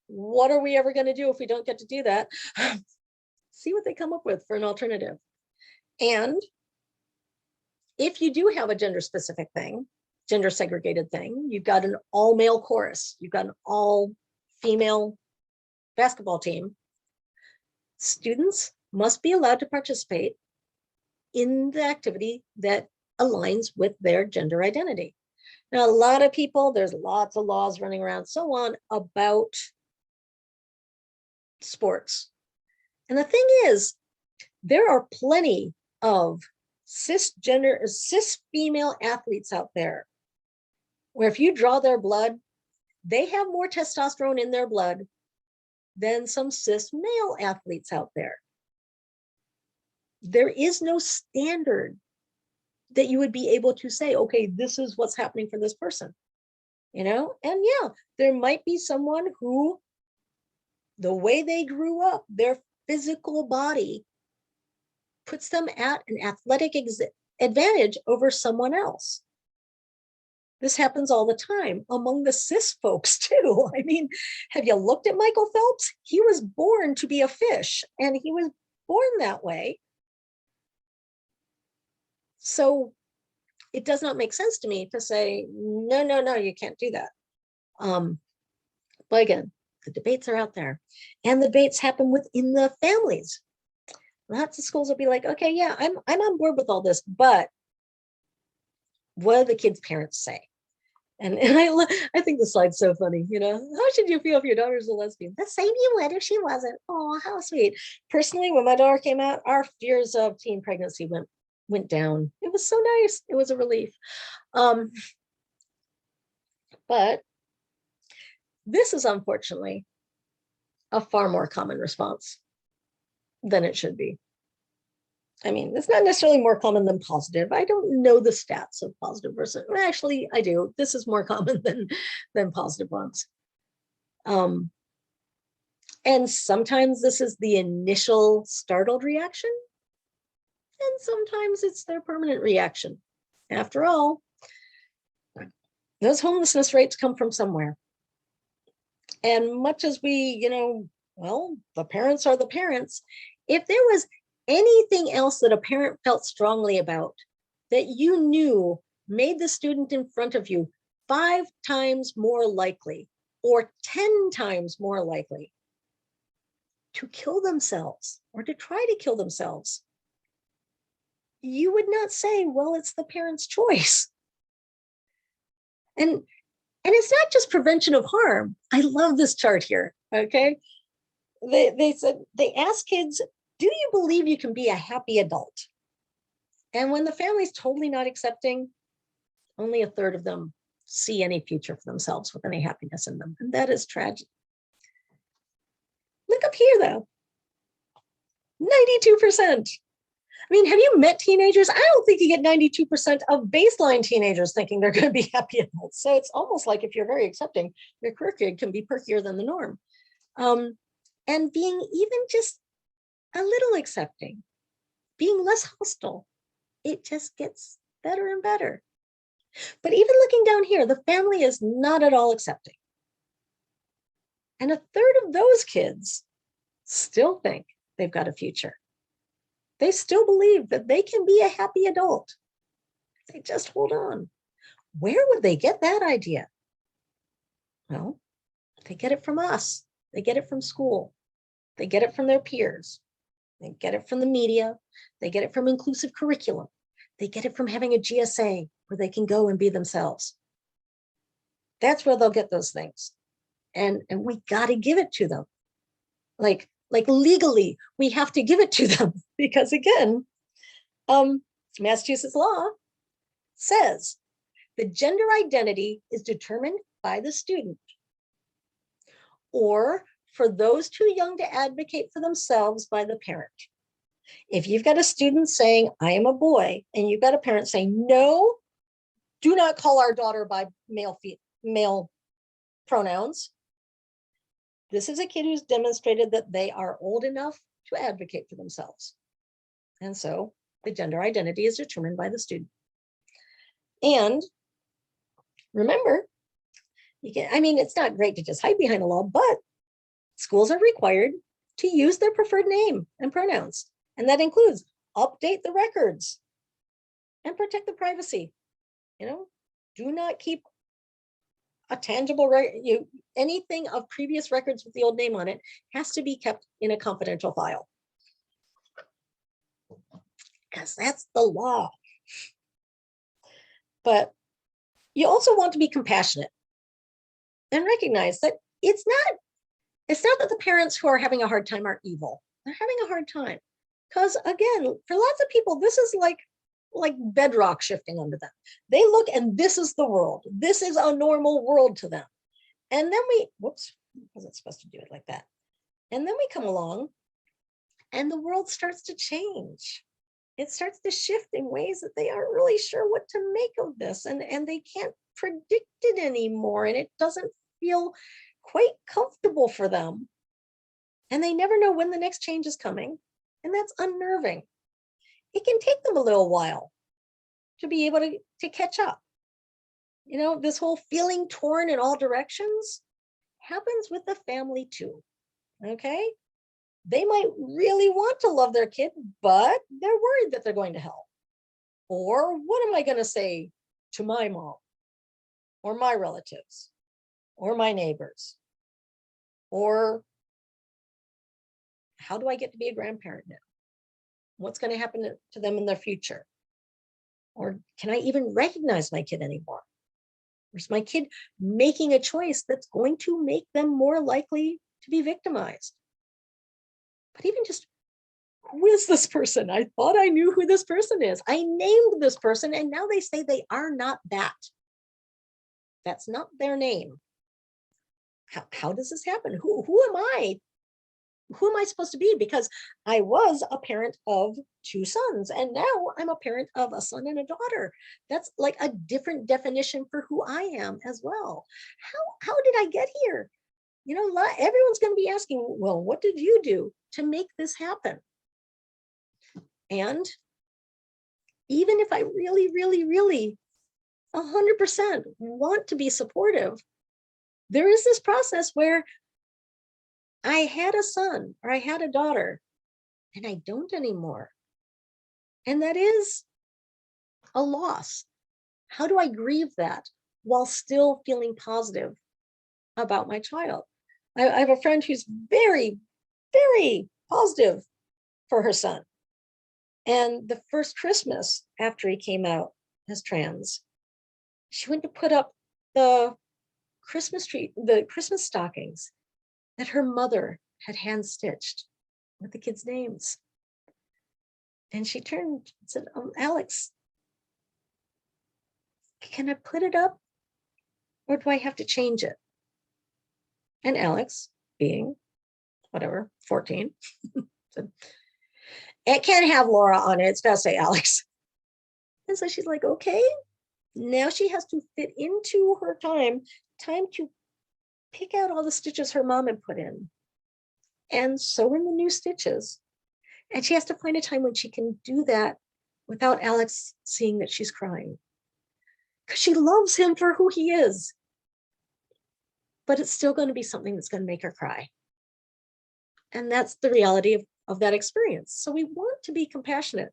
What are we ever going to do if we don't get to do that? See what they come up with for an alternative. And if you do have a gender specific thing, gender segregated thing, you've got an all male chorus, you've got an all female basketball team, students must be allowed to participate in the activity that aligns with their gender identity. Now, a lot of people, there's lots of laws running around, so on, about sports. And the thing is, there are plenty of cis female athletes out there where if you draw their blood, they have more testosterone in their blood than some cis male athletes out there. There is no standard that you would be able to say, okay, this is what's happening for this person, And yeah, there might be someone who, the way they grew up, their physical body puts them at an athletic advantage over someone else. This happens all the time among the cis folks too. I mean, have you looked at Michael Phelps? He was born to be a fish, and he was born that way. So it does not make sense to me to say, no, you can't do that. But again, the debates are out there, and the debates happen within the families. Lots of schools will be like, okay, yeah, I'm on board with all this, but what do the kids' parents say? And I think the slide's so funny. How should you feel if your daughter's a lesbian? The same you would if she wasn't. Oh, how sweet. Personally, when my daughter came out, our fears of teen pregnancy went down. It was so nice. It was a relief. But this is unfortunately a far more common response than it should be. I mean, it's not necessarily more common than positive. I don't know the stats of positive versus, actually I do. This is more common than positive ones. And sometimes this is the initial startled reaction, and sometimes it's their permanent reaction. After all, those homelessness rates come from somewhere. And much as we, the parents are the parents, if there was anything else that a parent felt strongly about that you knew made the student in front of you 5 times more likely or 10 times more likely to kill themselves or to try to kill themselves, you would not say, well, it's the parent's choice. And it's not just prevention of harm. I love this chart here, okay? They said, they asked kids, do you believe you can be a happy adult? And when the family's totally not accepting, only 1/3 of them see any future for themselves with any happiness in them. And that is tragic. Look up here though, 92%. I mean, have you met teenagers? I don't think you get 92% of baseline teenagers thinking they're going to be happy adults. So it's almost like if you're very accepting, your career kid can be perkier than the norm. And being even just a little accepting, being less hostile, it just gets better and better. But even looking down here, the family is not at all accepting. And 1/3 of those kids still think they've got a future. They still believe that they can be a happy adult. They just hold on. Where would they get that idea? Well, they get it from us. They get it from school. They get it from their peers. They get it from the media. They get it from inclusive curriculum. They get it from having a GSA where they can go and be themselves. That's where they'll get those things. And we got to give it to them. Like legally, we have to give it to them because again, Massachusetts law says the gender identity is determined by the student, or for those too young to advocate for themselves by the parent. If you've got a student saying, I am a boy, and you've got a parent saying, no, do not call our daughter by male pronouns. This is a kid who's demonstrated that they are old enough to advocate for themselves. And so the gender identity is determined by the student. And remember, it's not great to just hide behind the law, but schools are required to use their preferred name and pronouns. And that includes update the records and protect the privacy. Do not keep a tangible anything of previous records with the old name on it has to be kept in a confidential file. Because that's the law. But you also want to be compassionate and recognize that it's not that the parents who are having a hard time are evil. They're having a hard time. Because again, for lots of people, this is like bedrock shifting under them. They look and this is the world. This is a normal world to them. And then wasn't supposed to do it like that. And then we come along and the world starts to change. It starts to shift in ways that they aren't really sure what to make of this. And they can't predict it anymore. And it doesn't feel quite comfortable for them. And they never know when the next change is coming. And that's unnerving. It can take them a little while to be able to catch up. This whole feeling torn in all directions happens with the family too. Okay? They might really want to love their kid, but they're worried that they're going to hell. Or what am I going to say to my mom or my relatives or my neighbors? Or how do I get to be a grandparent now? What's going to happen to them in their future? Or can I even recognize my kid anymore? Or is my kid making a choice that's going to make them more likely to be victimized? But even just, who is this person? I thought I knew who this person is. I named this person, and now they say they are not that. That's not their name. How does this happen? Who am I? Who am I supposed to be? Because I was a parent of 2 sons, and now I'm a parent of a son and a daughter. That's like a different definition for who I am as well. How did I get here? Everyone's going to be asking, well, what did you do to make this happen? And even if I really, really, really 100% want to be supportive, there is this process where I had a son or I had a daughter and I don't anymore. And that is a loss. How do I grieve that while still feeling positive about my child? I have a friend who's very, very positive for her son. And the first Christmas after he came out as trans, she went to put up the Christmas tree, the Christmas stockings that her mother had hand stitched with the kids' names. And she turned and said, Alex, can I put it up or do I have to change it? And Alex, being 14, said, it can't have Laura on it. It's got to say Alex. And so she's like, okay. Now she has to fit into her time to pick out all the stitches her mom had put in and sew in the new stitches. And she has to find a time when she can do that without Alex seeing that she's crying. Because she loves him for who he is. But it's still going to be something that's going to make her cry. And that's the reality of that experience. So we want to be compassionate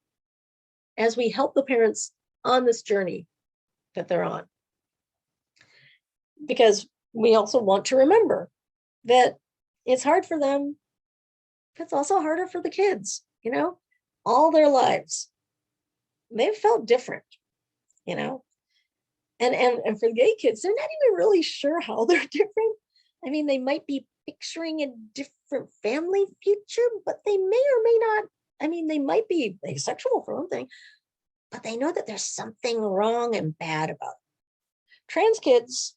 as we help the parents on this journey that they're on. Because we also want to remember that it's hard for them. It's also harder for the kids. you know, all their lives. They've felt different, you know, and for gay kids, they're not even really sure how they're different. I mean, they might be picturing a different family future, but they may or may not. I mean, they might be asexual for one thing, but they know that there's something wrong and bad about it. Trans kids,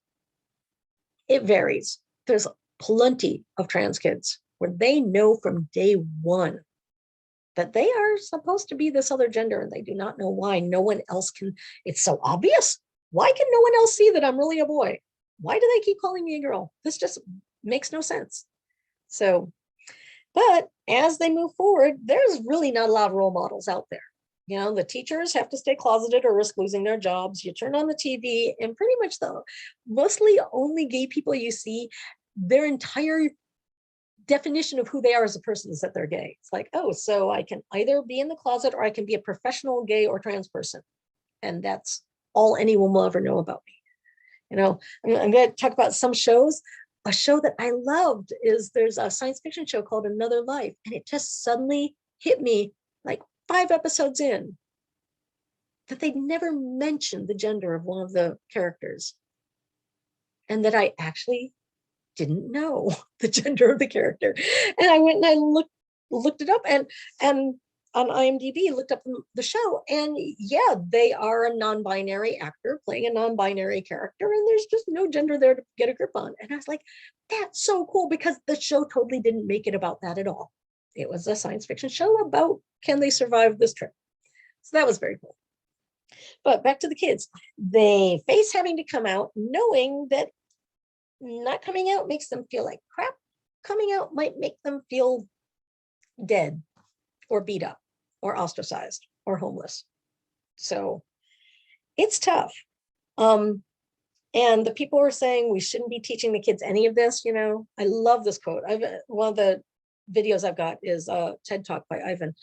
it varies. There's plenty of trans kids where they know from day one that they are supposed to be this other gender and they do not know why. No one else can. It's so obvious. Why can no one else see that I'm really a boy? Why do they keep calling me a girl? This just makes no sense. So, but as they move forward, there's really not a lot of role models out there. You know, the teachers have to stay closeted or risk losing their jobs. You turn on the TV and pretty much the mostly only gay people you see, their entire definition of who they are as a person is that they're gay. It's like, oh, so I can either be in the closet or I can be a professional gay or trans person. And that's all anyone will ever know about me. You know, I'm going to talk about some shows. A show that I loved is there's a science fiction show called Another Life. And it just suddenly hit me like 5 episodes in that they'd never mentioned the gender of one of the characters. And that I actually didn't know the gender of the character. And I went and I looked it up and on IMDb, looked up the show, and yeah, they are a non-binary actor playing a non-binary character, and there's just no gender there to get a grip on. And I was like, that's so cool, because the show totally didn't make it about that at all. It was a science fiction show about, can they survive this trip? So that was very cool. But back to the kids. They face having to come out knowing that not coming out makes them feel like crap. Coming out might make them feel dead or beat up or ostracized or homeless. So it's tough. And the people are saying we shouldn't be teaching the kids any of this. You know, I love this quote. One of the videos I've got is a TED Talk by Ivan.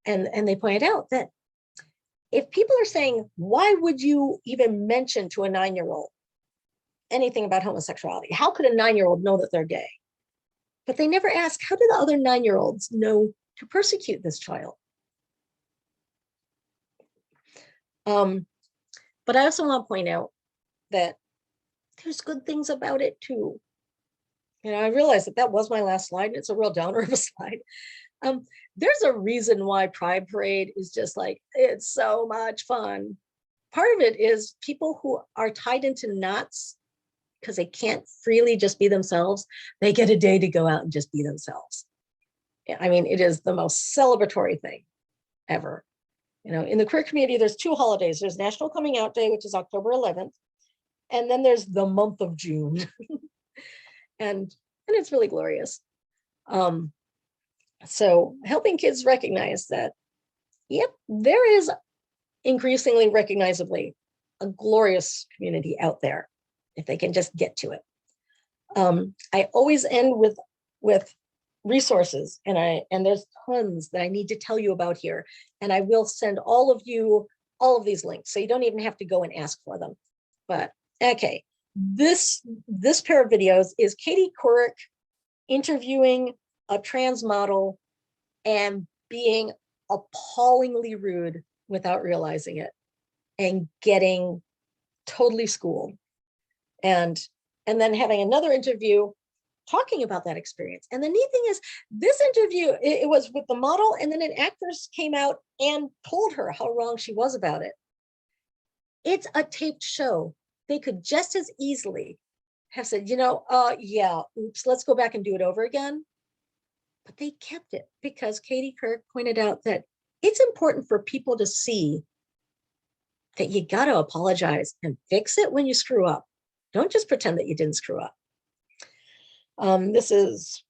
And they pointed out that if people are saying, why would you even mention to a 9-year-old anything about homosexuality? How could a 9-year-old know that they're gay? But they never ask, how do the other 9-year-olds know to persecute this child? But I also want to point out that there's good things about it too. You know, I realized that was my last slide. It's a real downer of a slide. There's a reason why Pride Parade is just like, it's so much fun. Part of it is people who are tied into knots because they can't freely just be themselves. They get a day to go out and just be themselves. I mean, it is the most celebratory thing ever. You know, in the queer community, there's 2 holidays. There's National Coming Out Day, which is October 11th. And then there's the month of June. and it's really glorious. So helping kids recognize that, yep, there is increasingly recognizably a glorious community out there if they can just get to it. I always end with resources, and there's tons that I need to tell you about here, and I will send all of you all of these links, so you don't even have to go and ask for them. But okay, this pair of videos is Katie Couric interviewing a trans model and being appallingly rude without realizing it and getting totally schooled, and then having another interview talking about that experience. And the neat thing is, this interview, it was with the model, and then an actress came out and told her how wrong she was about it. It's a taped show. They could just as easily have said, you know, yeah, oops, let's go back and do it over again. But they kept it because Katie Couric pointed out that it's important for people to see that you got to apologize and fix it when you screw up. Don't just pretend that you didn't screw up. This is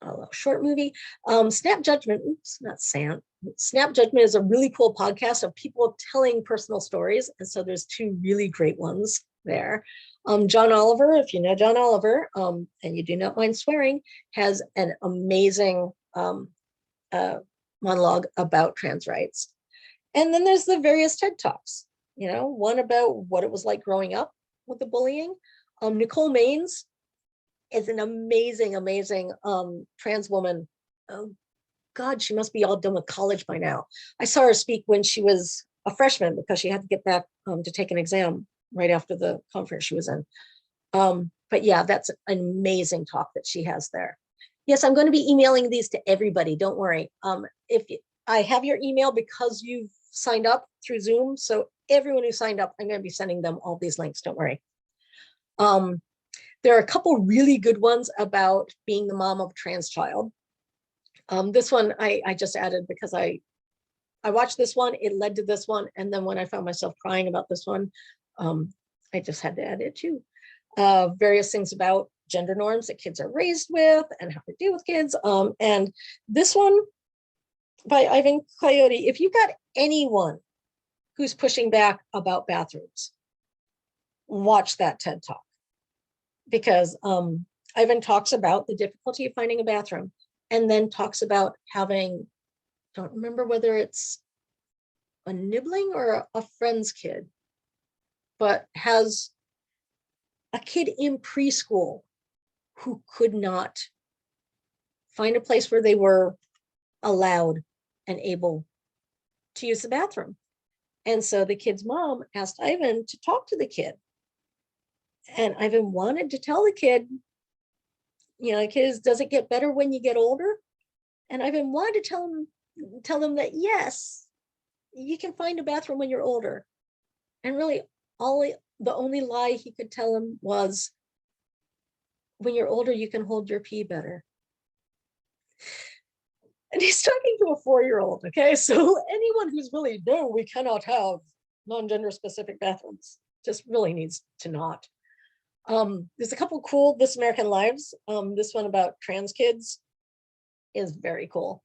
a short movie. Snap Judgment, oops, not Sam. Snap Judgment is a really cool podcast of people telling personal stories. And so there's 2 really great ones there. John Oliver, if you know John Oliver, and you do not mind swearing, has an amazing monologue about trans rights. And then there's the various TED Talks, you know, one about what it was like growing up with the bullying. Nicole Maines is an amazing, amazing trans woman. God, she must be all done with college by now. I saw her speak when she was a freshman because she had to get back to take an exam right after the conference she was in. But yeah, that's an amazing talk that she has there. Yes, I'm going to be emailing these to everybody. Don't worry. I have your email because you've signed up through Zoom. So everyone who signed up, I'm going to be sending them all these links. Don't worry. There are a couple really good ones about being the mom of a trans child. This one I just added because I watched this one, it led to this one. And then when I found myself crying about this one, I just had to add it too. Various things about gender norms that kids are raised with and how to deal with kids. And this one by Ivan Coyote, if you've got anyone who's pushing back about bathrooms, watch that TED Talk. Because Ivan talks about the difficulty of finding a bathroom and then talks about having, don't remember whether it's a nibbling or a friend's kid, but has a kid in preschool who could not find a place where they were allowed and able to use the bathroom. And so the kid's mom asked Ivan to talk to the kid. And Ivan wanted to tell the kid, kids, does it get better when you get older? And Ivan wanted to tell them that, yes, you can find a bathroom when you're older. And really the only lie he could tell him was, when you're older, you can hold your pee better. And he's talking to a 4-year-old, okay? So anyone who's really, no, we cannot have non-gender specific bathrooms, just really needs to not. There's a couple cool This American Lives. This one about trans kids is very cool.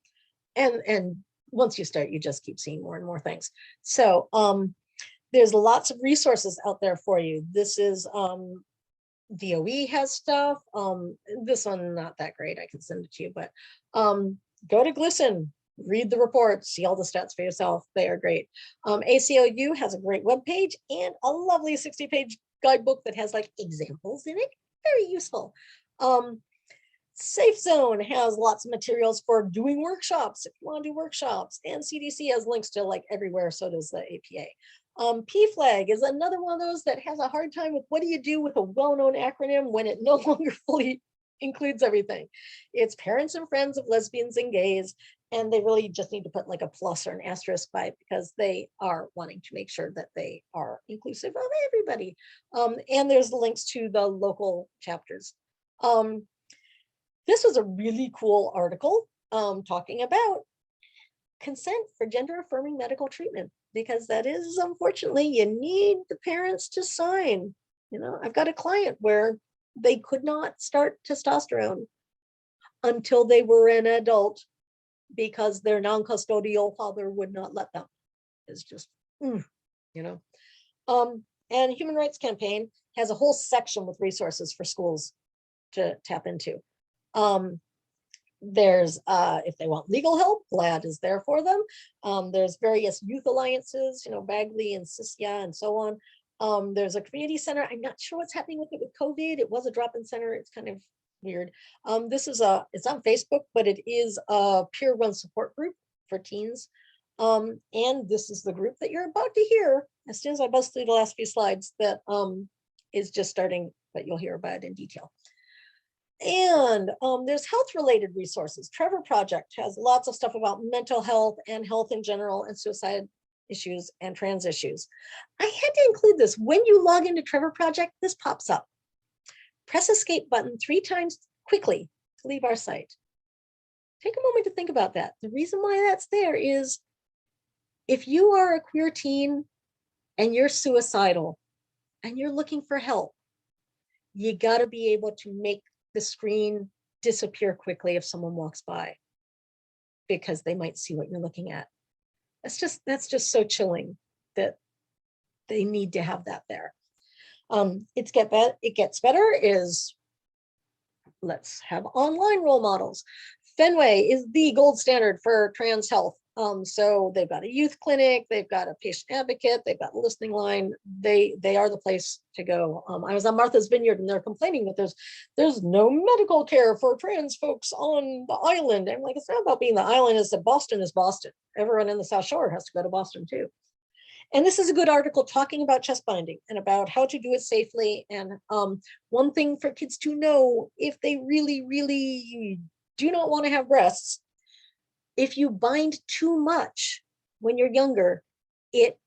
And once you start, you just keep seeing more and more things. So there's lots of resources out there for you. This is DOE has stuff. This one, not that great. I can send it to you, but go to GLSEN, read the reports, see all the stats for yourself. They are great. ACLU has a great webpage and a lovely 60-page guidebook that has like examples in it. Very useful. Safe Zone has lots of materials for doing workshops if you want to do workshops, and CDC has links to like everywhere. So does the APA. PFLAG is another one of those that has a hard time with what do you do with a well-known acronym when it no longer fully includes everything. It's Parents and Friends of Lesbians and Gays, and they really just need to put like a plus or an asterisk by it because they are wanting to make sure that they are inclusive of everybody. And there's links to the local chapters. This was a really cool article talking about consent for gender affirming medical treatment, because that is, unfortunately, you need the parents to sign. I've got a client where they could not start testosterone until they were an adult because their non-custodial father would not let them. It's just, And Human Rights Campaign has a whole section with resources for schools to tap into. There's, if they want legal help, GLAAD is there for them. There's various youth alliances, Bagley and CISIA and so on. There's a community center. I'm not sure what's happening with it with COVID. It was a drop-in center. It's kind of weird. It's on Facebook, but it is a peer-run support group for teens. And this is the group that you're about to hear as soon as I bust through the last few slides that is just starting, but you'll hear about it in detail. And there's health-related resources. Trevor Project has lots of stuff about mental health and health in general and suicide issues and trans issues. I had to include this. When you log into Trevor Project, this pops up. Press escape button 3 times quickly to leave our site. Take a moment to think about that. The reason why that's there is if you are a queer teen and you're suicidal and you're looking for help, you got to be able to make the screen disappear quickly if someone walks by, because they might see what you're looking at. That's just so chilling that they need to have that there. It gets better is, let's have online role models. Fenway is the gold standard for trans health. So they've got a youth clinic, they've got a patient advocate, they've got a listening line. They are the place to go. I was on Martha's Vineyard and they're complaining that there's no medical care for trans folks on the island. I'm like, it's not about being the island, it's that Boston is Boston. Everyone in the South Shore has to go to Boston too. And this is a good article talking about chest binding and about how to do it safely. And one thing for kids to know, if they really, really do not want to have breasts, if you bind too much when you're younger, it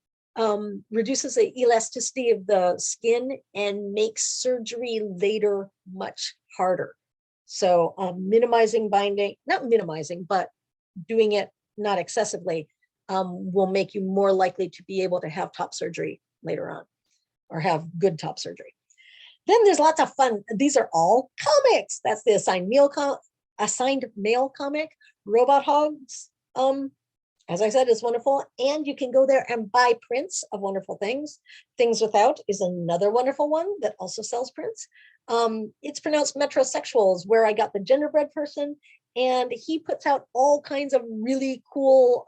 reduces the elasticity of the skin and makes surgery later much harder. So minimizing binding, not minimizing, but doing it not excessively will make you more likely to be able to have top surgery later on or have good top surgery. Then there's lots of fun. These are all comics. That's the assigned male comic. Robot Hogs, as I said, is wonderful. And you can go there and buy prints of wonderful things. Things Without is another wonderful one that also sells prints. It's pronounced metrosexuals, where I got the genderbread person, and he puts out all kinds of really cool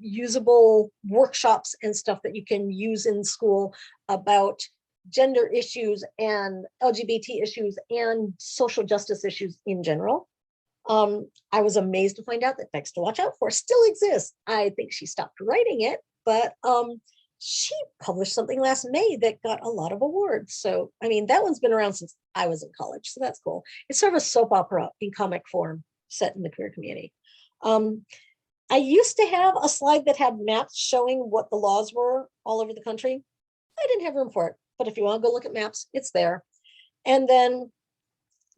usable workshops and stuff that you can use in school about gender issues and LGBT issues and social justice issues in general. I was amazed to find out that Facts to Watch Out For still exists. I think she stopped writing it, but she published something last May that got a lot of awards. So, I mean, that one's been around since I was in college, so that's cool. It's sort of a soap opera in comic form set in the queer community. I used to have a slide that had maps showing what the laws were all over the country. I didn't have room for it, but if you want to go look at maps, it's there. And then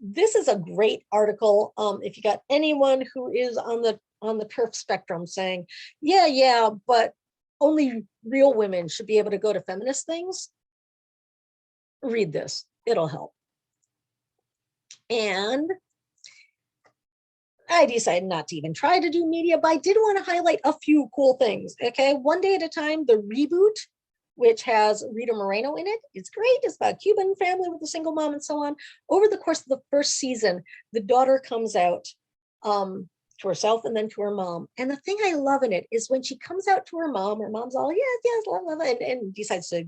this is a great article. If you got anyone who is on the TERF spectrum saying, yeah, but only real women should be able to go to feminist things, read this, it'll help. And I decided not to even try to do media, but I did want to highlight a few cool things. Okay, One Day at a Time, the reboot, which has Rita Moreno in it. It's great. It's about a Cuban family with a single mom and so on. Over the course of the first season, the daughter comes out to herself and then to her mom. And the thing I love in it is when she comes out to her mom's all, yes, love, and decides to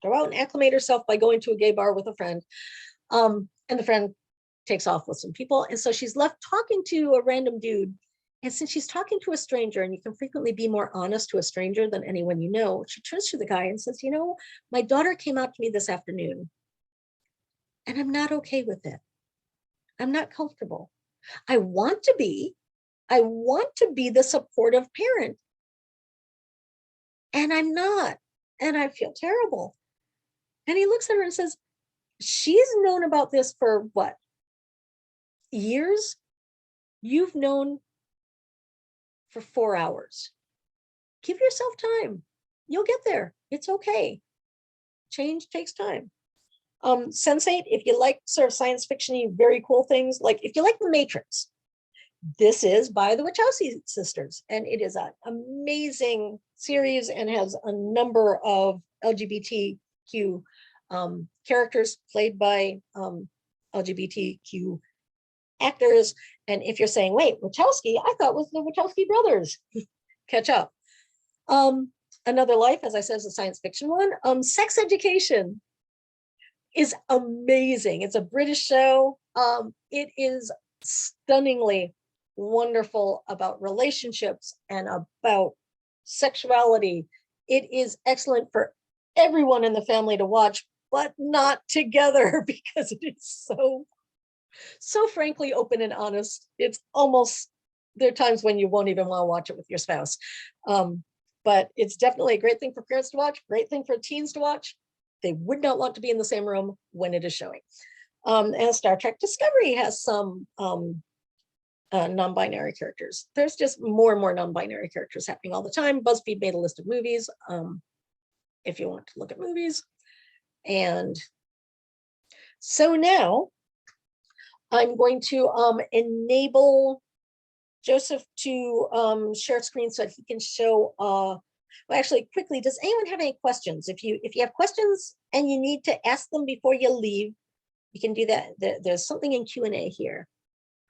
go out and acclimate herself by going to a gay bar with a friend. And the friend takes off with some people. And so she's left talking to a random dude. And since she's talking to a stranger, and you can frequently be more honest to a stranger than anyone you know, she turns to the guy and says, my daughter came out to me this afternoon, and I'm not okay with it. I'm not comfortable. I want to be the supportive parent. And I'm not. And I feel terrible. And he looks at her and says, she's known about this for what? Years? You've known for 4 hours. Give yourself time. You'll get there. It's okay. Change takes time. Sense8, if you like sort of science fiction-y, very cool things, like if you like The Matrix, this is by the Wachowski sisters, and it is an amazing series and has a number of LGBTQ characters played by LGBTQ actors. And if you're saying, wait, Wachowski, I thought it was the Wachowski brothers, catch up. Another Life, as I said, is a science fiction one. Sex Education is amazing. It's a British show. It is stunningly wonderful about relationships and about sexuality. It is excellent for everyone in the family to watch, but not together, because it is so frankly open and honest. It's almost, there are times when you won't even want to watch it with your spouse. But it's definitely a great thing for parents to watch, great thing for teens to watch. They would not want to be in the same room when it is showing. And Star Trek Discovery has some non-binary characters. There's just more and more non-binary characters happening all the time. BuzzFeed made a list of movies if you want to look at movies. And so now I'm going to enable Joseph to share screen so that he can show, well, actually quickly, does anyone have any questions? If you have questions and you need to ask them before you leave, you can do that. There's something in Q&A here.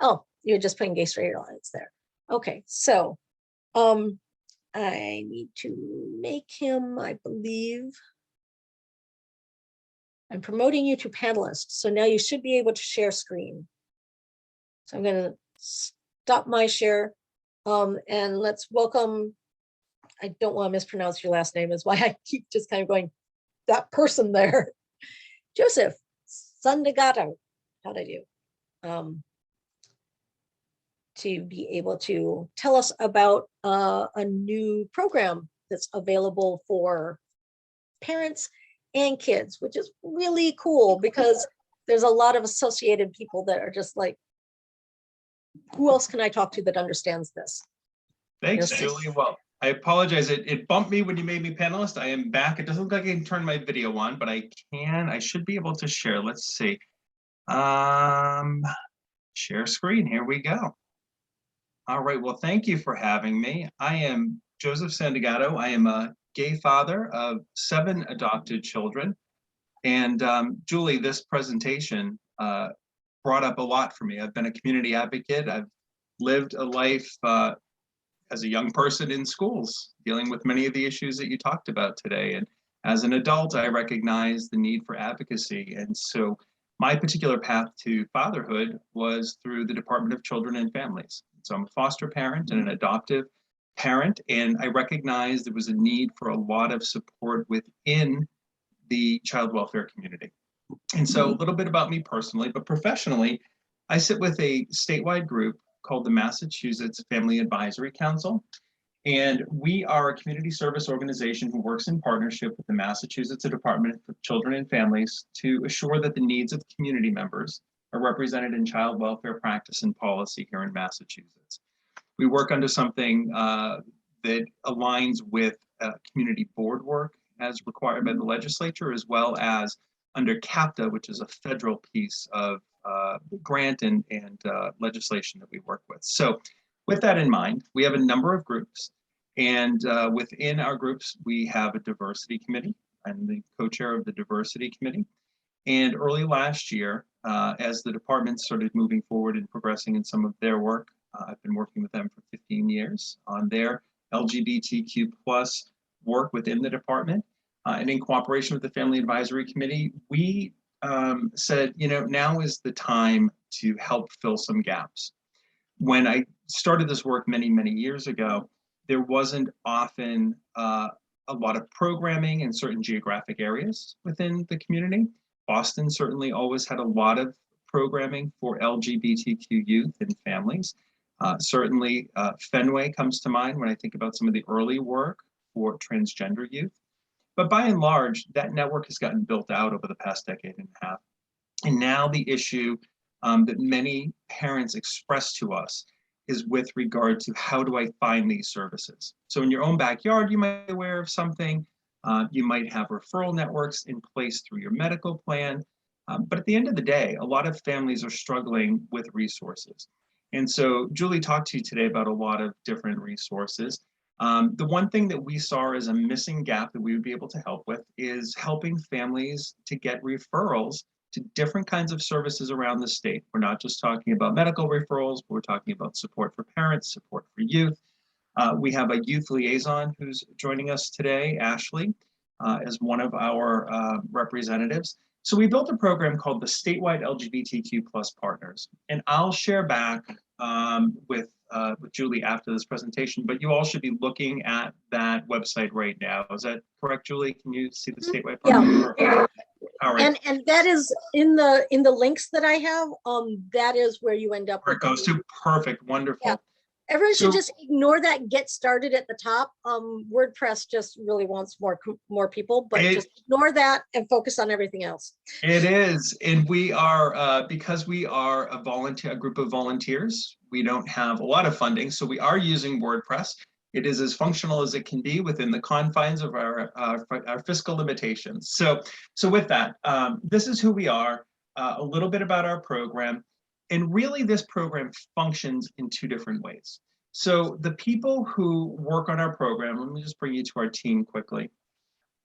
Oh, you're just putting gay straight lines there. Okay, so I need to make him, I believe. I'm promoting you to panelist. So now you should be able to share screen. So I'm going to stop my share and let's welcome, I don't want to mispronounce your last name, is why I keep just kind of going, that person there. Joseph Sandagato, how'd I do? To be able to tell us about a new program that's available for parents and kids, which is really cool because there's a lot of associated people that are just like, who else can I talk to that understands this? Thanks, Julie. Well, I apologize. It bumped me when you made me panelist. I am back. It doesn't look like I can turn my video on, but I can. I should be able to share. Let's see. Share screen. Here we go. All right. Well, thank you for having me. I am Joseph Sandagato. I am a gay father of 7 adopted children. And Julie, this presentation brought up a lot for me. I've been a community advocate. I've lived a life as a young person in schools, dealing with many of the issues that you talked about today. And as an adult, I recognize the need for advocacy. And so my particular path to fatherhood was through the Department of Children and Families. So I'm a foster parent and an adoptive parent, and I recognized there was a need for a lot of support within the child welfare community. And so a little bit about me personally, but professionally, I sit with a statewide group called the Massachusetts Family Advisory Council. And we are a community service organization who works in partnership with the Massachusetts Department of Children and Families to assure that the needs of community members are represented in child welfare practice and policy here in Massachusetts. We work under something that aligns with community board work as required by the legislature, as well as under CAPTA, which is a federal piece of grant and legislation that we work with. So with that in mind, we have a number of groups, and within our groups, we have a diversity committee. I'm the co-chair of the diversity committee. And early last year, as the department started moving forward and progressing in some of their work, I've been working with them for 15 years on their LGBTQ plus work within the department. And in cooperation with the Family Advisory Committee, we said, you know, now is the time to help fill some gaps. When I started this work many, many years ago, there wasn't often a lot of programming in certain geographic areas within the community. Boston certainly always had a lot of programming for LGBTQ youth and families. Certainly Fenway comes to mind when I think about some of the early work for transgender youth. But by and large, that network has gotten built out over the past decade and a half. And now the issue that many parents express to us is with regard to how do I find these services? So in your own backyard, you might be aware of something. You might have referral networks in place through your medical plan. But at the end of the day, a lot of families are struggling with resources. And so Julie talked to you today about a lot of different resources. The one thing that we saw as a missing gap that we would be able to help with is helping families to get referrals to different kinds of services around the state. We're not just talking about medical referrals, but we're talking about support for parents, support for youth. We have a youth liaison who's joining us today, Ashley, as one of our representatives. So we built a program called the Statewide LGBTQ Partners. And I'll share back with Julie after this presentation, but you all should be looking at that website right now. Is that correct, Julie? Can you see the statewide program? Yeah. All right. And that is in the links that I have. That is where you end up. Where it goes to. Perfect. Wonderful. Yeah. Everyone should just ignore that get started at the top. WordPress just really wants more people, but just ignore that and focus on everything else. It is. And we are, because we are a group of volunteers, we don't have a lot of funding. So we are using WordPress. It is as functional as it can be within the confines of our fiscal limitations. So with that, this is who we are, a little bit about our program. And really this program functions in 2 different ways. So the people who work on our program, let me just bring you to our team quickly,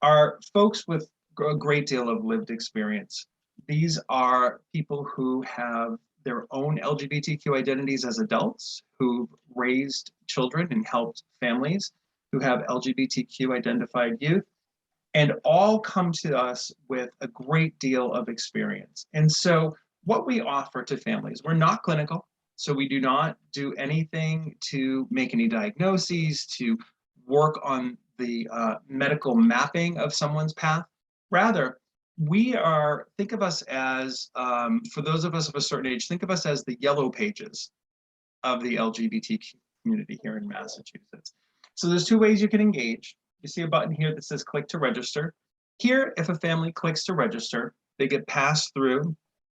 are folks with a great deal of lived experience. These are people who have their own LGBTQ identities as adults, who've raised children and helped families who have LGBTQ identified youth, and all come to us with a great deal of experience. And so what we offer to families, we're not clinical, so we do not do anything to make any diagnoses, to work on the medical mapping of someone's path. Rather, think of us as, for those of us of a certain age, think of us as the yellow pages of the LGBTQ community here in Massachusetts. So there's two ways you can engage. You see a button here that says click to register. Here, if a family clicks to register, they get passed through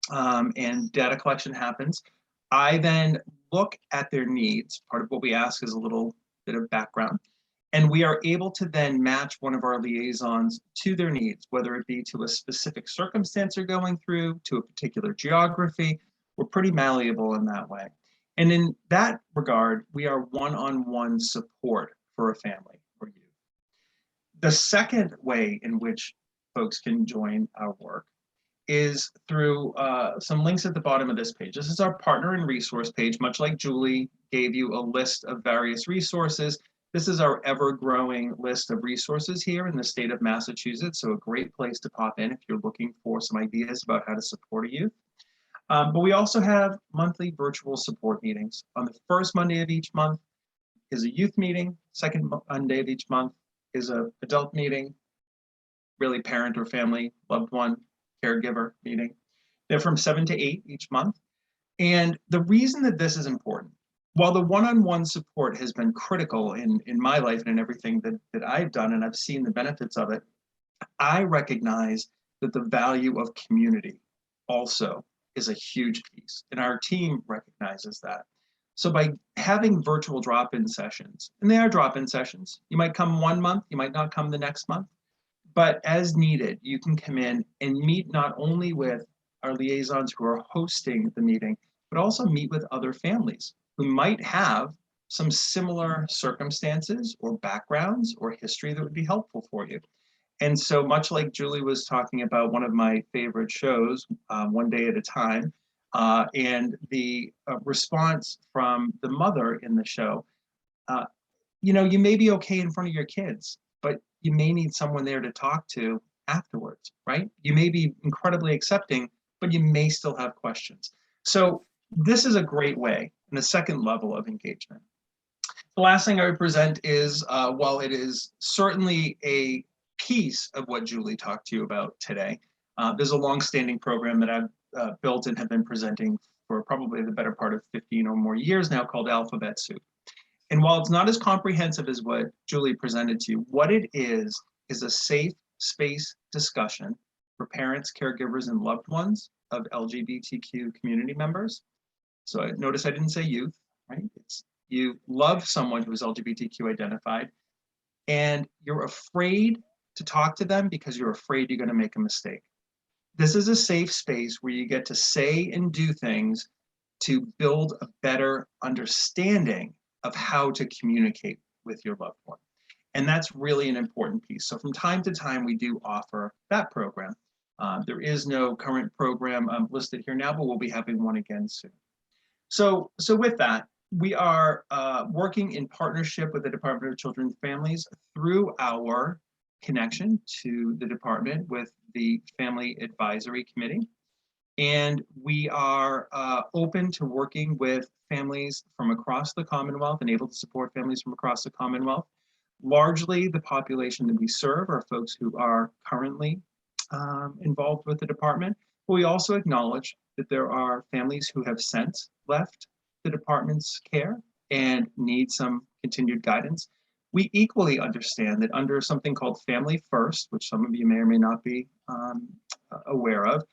and data collection happens. I then look at their needs. Part of what we ask is a little bit of background. And we are able to then match one of our liaisons to their needs, whether it be to a specific circumstance they're going through, to a particular geography. We're pretty malleable in that way. And in that regard, we are one-on-one support for a family or youth. The second way in which folks can join our work is through some links at the bottom of this page. This is our partner and resource page, much like Julie gave you a list of various resources. This is our ever-growing list of resources here in the state of Massachusetts, so a great place to pop in if you're looking for some ideas about how to support a youth. But we also have monthly virtual support meetings. On the first Monday of each month is a youth meeting. Second Monday of each month is an adult meeting, really parent or family, loved one, caregiver meeting. They're from 7 to 8 each month. And the reason that this is important, while the one-on-one support has been critical in my life and in everything that I've done, and I've seen the benefits of it, I recognize that the value of community also is a huge piece, and our team recognizes that. So by having virtual drop-in sessions, and they are drop-in sessions, you might come one month, you might not come the next month, but as needed, you can come in and meet not only with our liaisons who are hosting the meeting, but also meet with other families who might have some similar circumstances or backgrounds or history that would be helpful for you. And so much like Julie was talking about one of my favorite shows, One Day at a Time, and the response from the mother in the show, you may be okay in front of your kids, but you may need someone there to talk to afterwards, right? You may be incredibly accepting, but you may still have questions. So this is a great way and a second level of engagement. The last thing I would present is, while it is certainly a piece of what Julie talked to you about today, there's a long-standing program that I've built and have been presenting for probably the better part of 15 or more years now, called Alphabet Soup. And while it's not as comprehensive as what Julie presented to you, what it is a safe space discussion for parents, caregivers, and loved ones of LGBTQ community members. So notice I didn't say youth, right? It's you love someone who is LGBTQ identified, and you're afraid to talk to them because you're afraid you're going to make a mistake. This is a safe space where you get to say and do things to build a better understanding of how to communicate with your loved one. And that's really an important piece. So from time to time, we do offer that program. There is no current program listed here now, but we'll be having one again soon. So with that, we are working in partnership with the Department of Children and Families through our connection to the department with the Family Advisory Committee. And we are open to working with families from across the Commonwealth and able to support families from across the Commonwealth. Largely, the population that we serve are folks who are currently involved with the department. But we also acknowledge that there are families who have since left the department's care and need some continued guidance. We equally understand that under something called Family First, which some of you may or may not be aware of,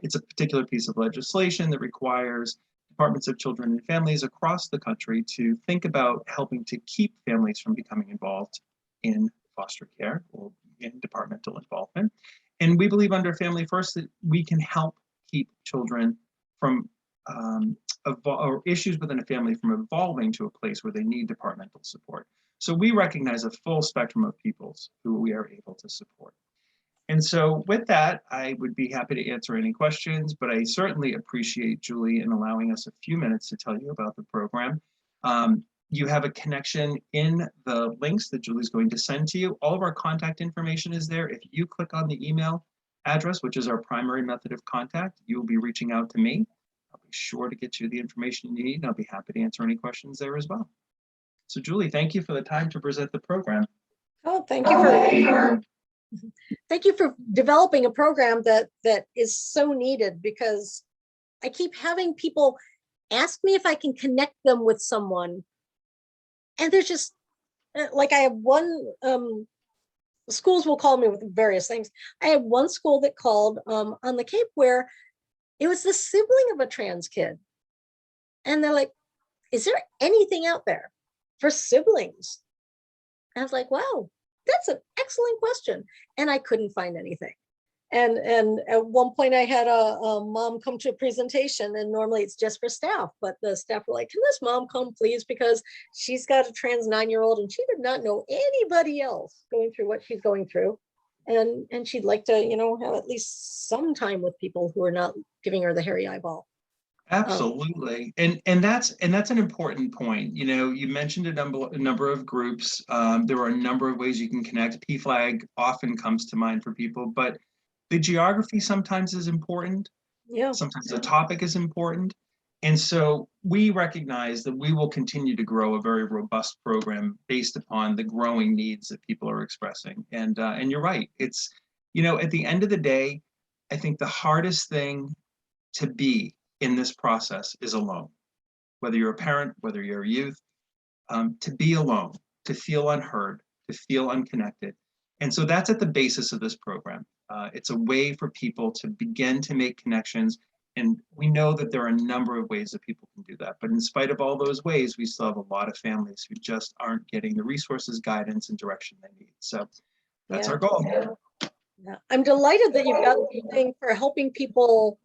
it's a particular piece of legislation that requires departments of children and families across the country to think about helping to keep families from becoming involved in foster care or in departmental involvement. And we believe under Family First that we can help keep children from or issues within a family from evolving to a place where they need departmental support. So we recognize a full spectrum of peoples who we are able to support. And so with that, I would be happy to answer any questions, but I certainly appreciate Julie in allowing us a few minutes to tell you about the program. You have a connection in the links that Julie's going to send to you. All of our contact information is there. If you click on the email address, which is our primary method of contact, you will be reaching out to me. I'll be sure to get you the information you need, and I'll be happy to answer any questions there as well. So Julie, thank you for the time to present the program. Oh, thank you for developing a program that is so needed, because I keep having people ask me if I can connect them with someone. And there's just like, I have one, schools will call me with various things. I had one school that called on the Cape where it was the sibling of a trans kid. And they're like, is there anything out there for siblings? And I was like, wow, that's an excellent question. And I couldn't find anything. And at one point I had a mom come to a presentation, and normally it's just for staff, but the staff were like, can this mom come please? Because she's got a trans 9-year-old and she did not know anybody else going through what she's going through. And she'd like to, have at least some time with people who are not giving her the hairy eyeball. Absolutely. And that's an important point. You mentioned a number of groups. There are a number of ways you can connect. PFLAG often comes to mind for people, but the geography sometimes is important. Yeah. Sometimes the topic is important. And so we recognize that we will continue to grow a very robust program based upon the growing needs that people are expressing. And you're right. It's, at the end of the day, I think the hardest thing to be in this process is alone. Whether you're a parent, whether you're a youth, to be alone, to feel unheard, to feel unconnected. And so that's at the basis of this program. It's a way for people to begin to make connections. And we know that there are a number of ways that people can do that. But in spite of all those ways, we still have a lot of families who just aren't getting the resources, guidance, and direction they need. So that's our goal. Yeah. I'm delighted that you've got something for helping people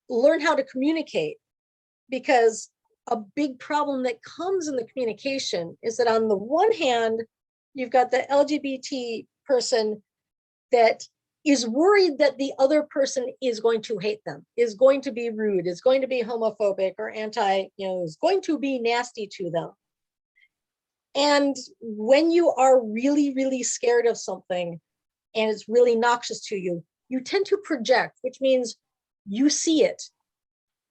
learn how to communicate, because a big problem that comes in the communication is that on the one hand, you've got the LGBT person that is worried that the other person is going to hate them, is going to be rude, is going to be homophobic or is going to be nasty to them. And when you are really, really scared of something and it's really noxious to you, you tend to project, which means you see it.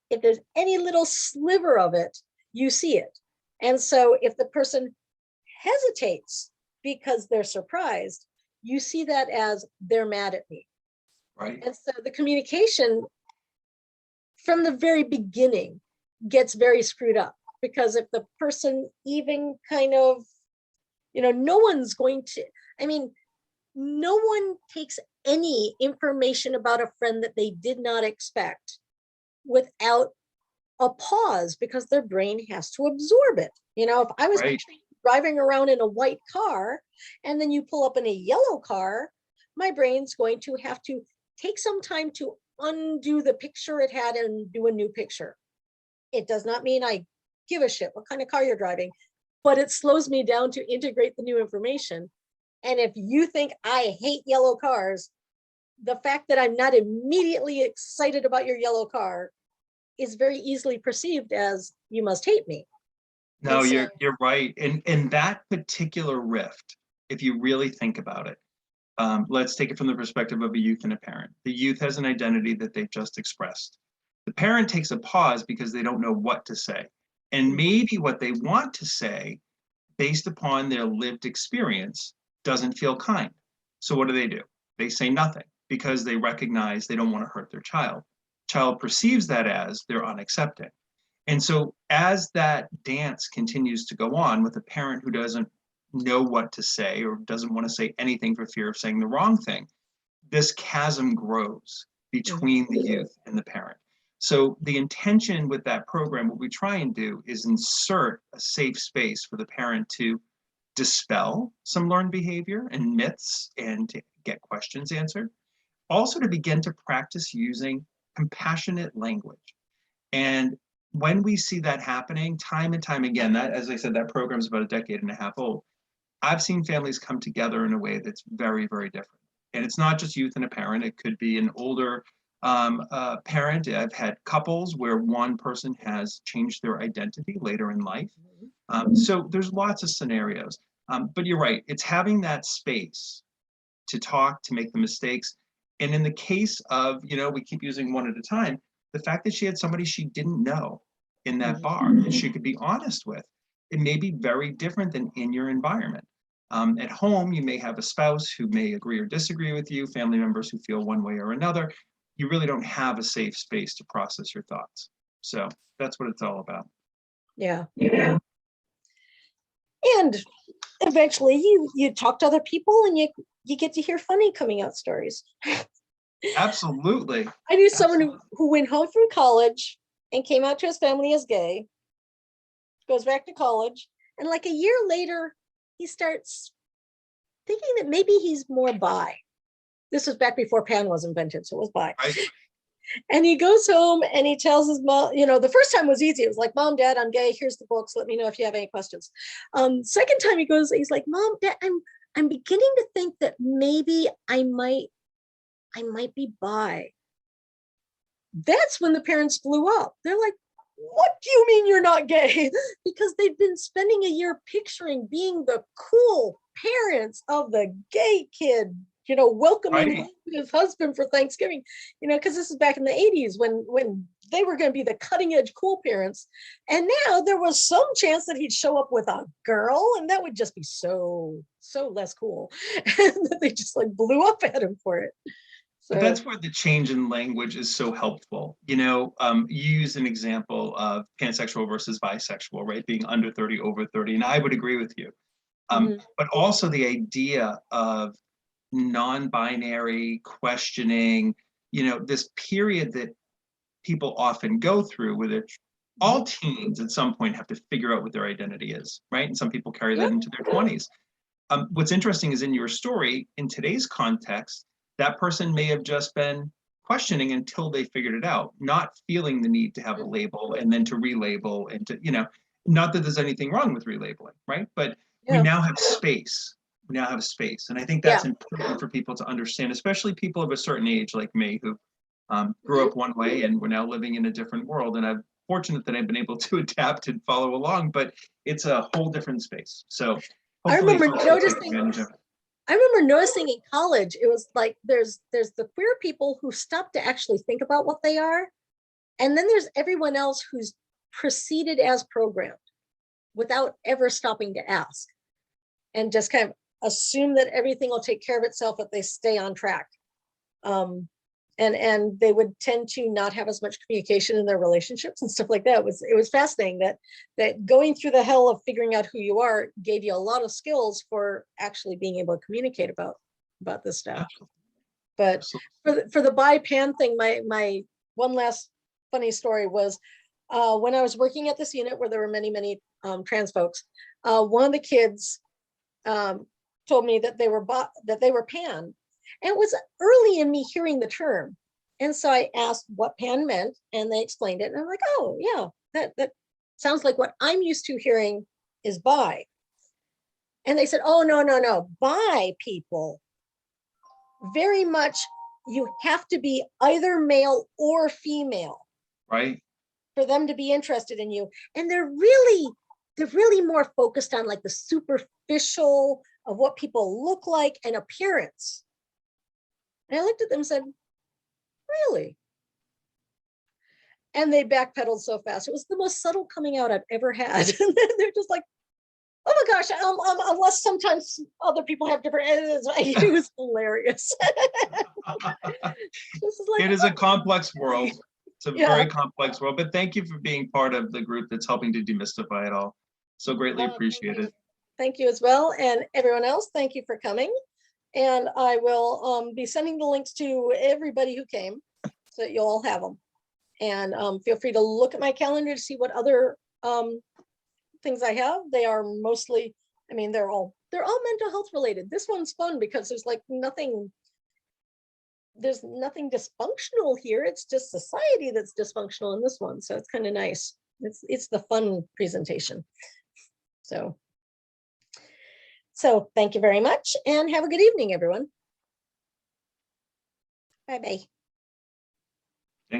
If there's any little sliver of it, you see it. And so if the person hesitates because they're surprised, you see that as they're mad at me. Right. And so the communication from the very beginning gets very screwed up, because if the person even kind of, no one's going to, no one takes any information about a friend that they did not expect without a pause, because their brain has to absorb it. If I was driving around in a white car and then you pull up in a yellow car, my brain's going to have to take some time to undo the picture it had and do a new picture. It does not mean I give a shit what kind of car you're driving, but it slows me down to integrate the new information. And if you think I hate yellow cars, the fact that I'm not immediately excited about your yellow car is very easily perceived as you must hate me. No, you're right. And that particular rift, if you really think about it, let's take it from the perspective of a youth and a parent. The youth has an identity that they've just expressed. The parent takes a pause because they don't know what to say. And maybe what they want to say, based upon their lived experience, doesn't feel kind. So what do? They say nothing, because they recognize they don't want to hurt their child. Child perceives that as they're unaccepting. And so as that dance continues to go on with a parent who doesn't know what to say or doesn't want to say anything for fear of saying the wrong thing, this chasm grows between the youth and the parent. So the intention with that program, what we try and do is insert a safe space for the parent to dispel some learned behavior and myths and to get questions answered. Also to begin to practice using compassionate language. And when we see that happening time and time again, that, as I said, that program is about a decade and a half old. I've seen families come together in a way that's very, very different. And it's not just youth and a parent. It could be an older parent. I've had couples where one person has changed their identity later in life. So there's lots of scenarios, but you're right. It's having that space to talk, to make the mistakes. And in the case of, we keep using one at a time, the fact that she had somebody she didn't know in that bar that she could be honest with, it may be very different than in your environment. At home, you may have a spouse who may agree or disagree with you, family members who feel one way or another. You really don't have a safe space to process your thoughts. So that's what it's all about. Yeah. And eventually you talk to other people and you get to hear funny coming out stories. Absolutely. I knew someone who went home from college and came out to his family as gay, goes back to college, and like a year later, he starts thinking that maybe he's more bi. This was back before pan was invented, so it was bi. Right. And he goes home and he tells his mom, the first time was easy. It was like, Mom, Dad, I'm gay. Here's the books. Let me know if you have any questions. Second time he goes, he's like, Mom, Dad, I'm beginning to think that maybe I might be bi. That's when the parents blew up. They're like, what do you mean you're not gay? Because they've been spending a year picturing being the cool parents of the gay kid, welcoming his husband for Thanksgiving, because this is back in the 80s when they were going to be the cutting edge cool parents. And now there was some chance that he'd show up with a girl, and that would just be so less cool. And they just like blew up at him for it. So that's where the change in language is so helpful. You use an example of pansexual versus bisexual, right? Being under 30, over 30. And I would agree with you. But also the idea of non-binary questioning, this period that people often go through where all teens at some point have to figure out what their identity is, right? And some people carry that into their 20s. What's interesting is in your story, in today's context, that person may have just been questioning until they figured it out, not feeling the need to have a label and then to relabel and to, not that there's anything wrong with relabeling, right? But we now have space. We now have space. And I think that's important for people to understand, especially people of a certain age like me who grew up one way and we're now living in a different world. And I'm fortunate that I've been able to adapt and follow along, but it's a whole different space. So I remember noticing in college, it was like there's the queer people who stop to actually think about what they are. And then there's everyone else who's proceeded as programmed without ever stopping to ask, and just kind of assume that everything will take care of itself if they stay on track. And they would tend to not have as much communication in their relationships and stuff like that. It was fascinating that going through the hell of figuring out who you are gave you a lot of skills for actually being able to communicate about this stuff. But for the bi-pan thing, my one last funny story was when I was working at this unit where there were many trans folks. One of the kids told me that they were pan. And it was early in me hearing the term. And so I asked what pan meant, and they explained it. And I'm like, oh, yeah, that sounds like what I'm used to hearing is bi. And they said, oh, no. Bi people, very much, you have to be either male or female. Right. For them to be interested in you. And they're really more focused on like the superficial of what people look like and appearance. And I looked at them and said, really? And they backpedaled so fast. It was the most subtle coming out I've ever had. And they're just like, oh my gosh, unless sometimes other people have different, it was hilarious. It is a complex world. It's a very complex world, but thank you for being part of the group that's helping to demystify it all. So greatly appreciated. Thank you as well. And everyone else, thank you for coming. And I will be sending the links to everybody who came so that you'll all have them. And feel free to look at my calendar to see what other things I have. They are mostly, they're all mental health related. This one's fun because there's nothing dysfunctional here. It's just society that's dysfunctional in this one. So it's kind of nice. It's the fun presentation. So thank you very much and have a good evening, everyone. Bye-bye.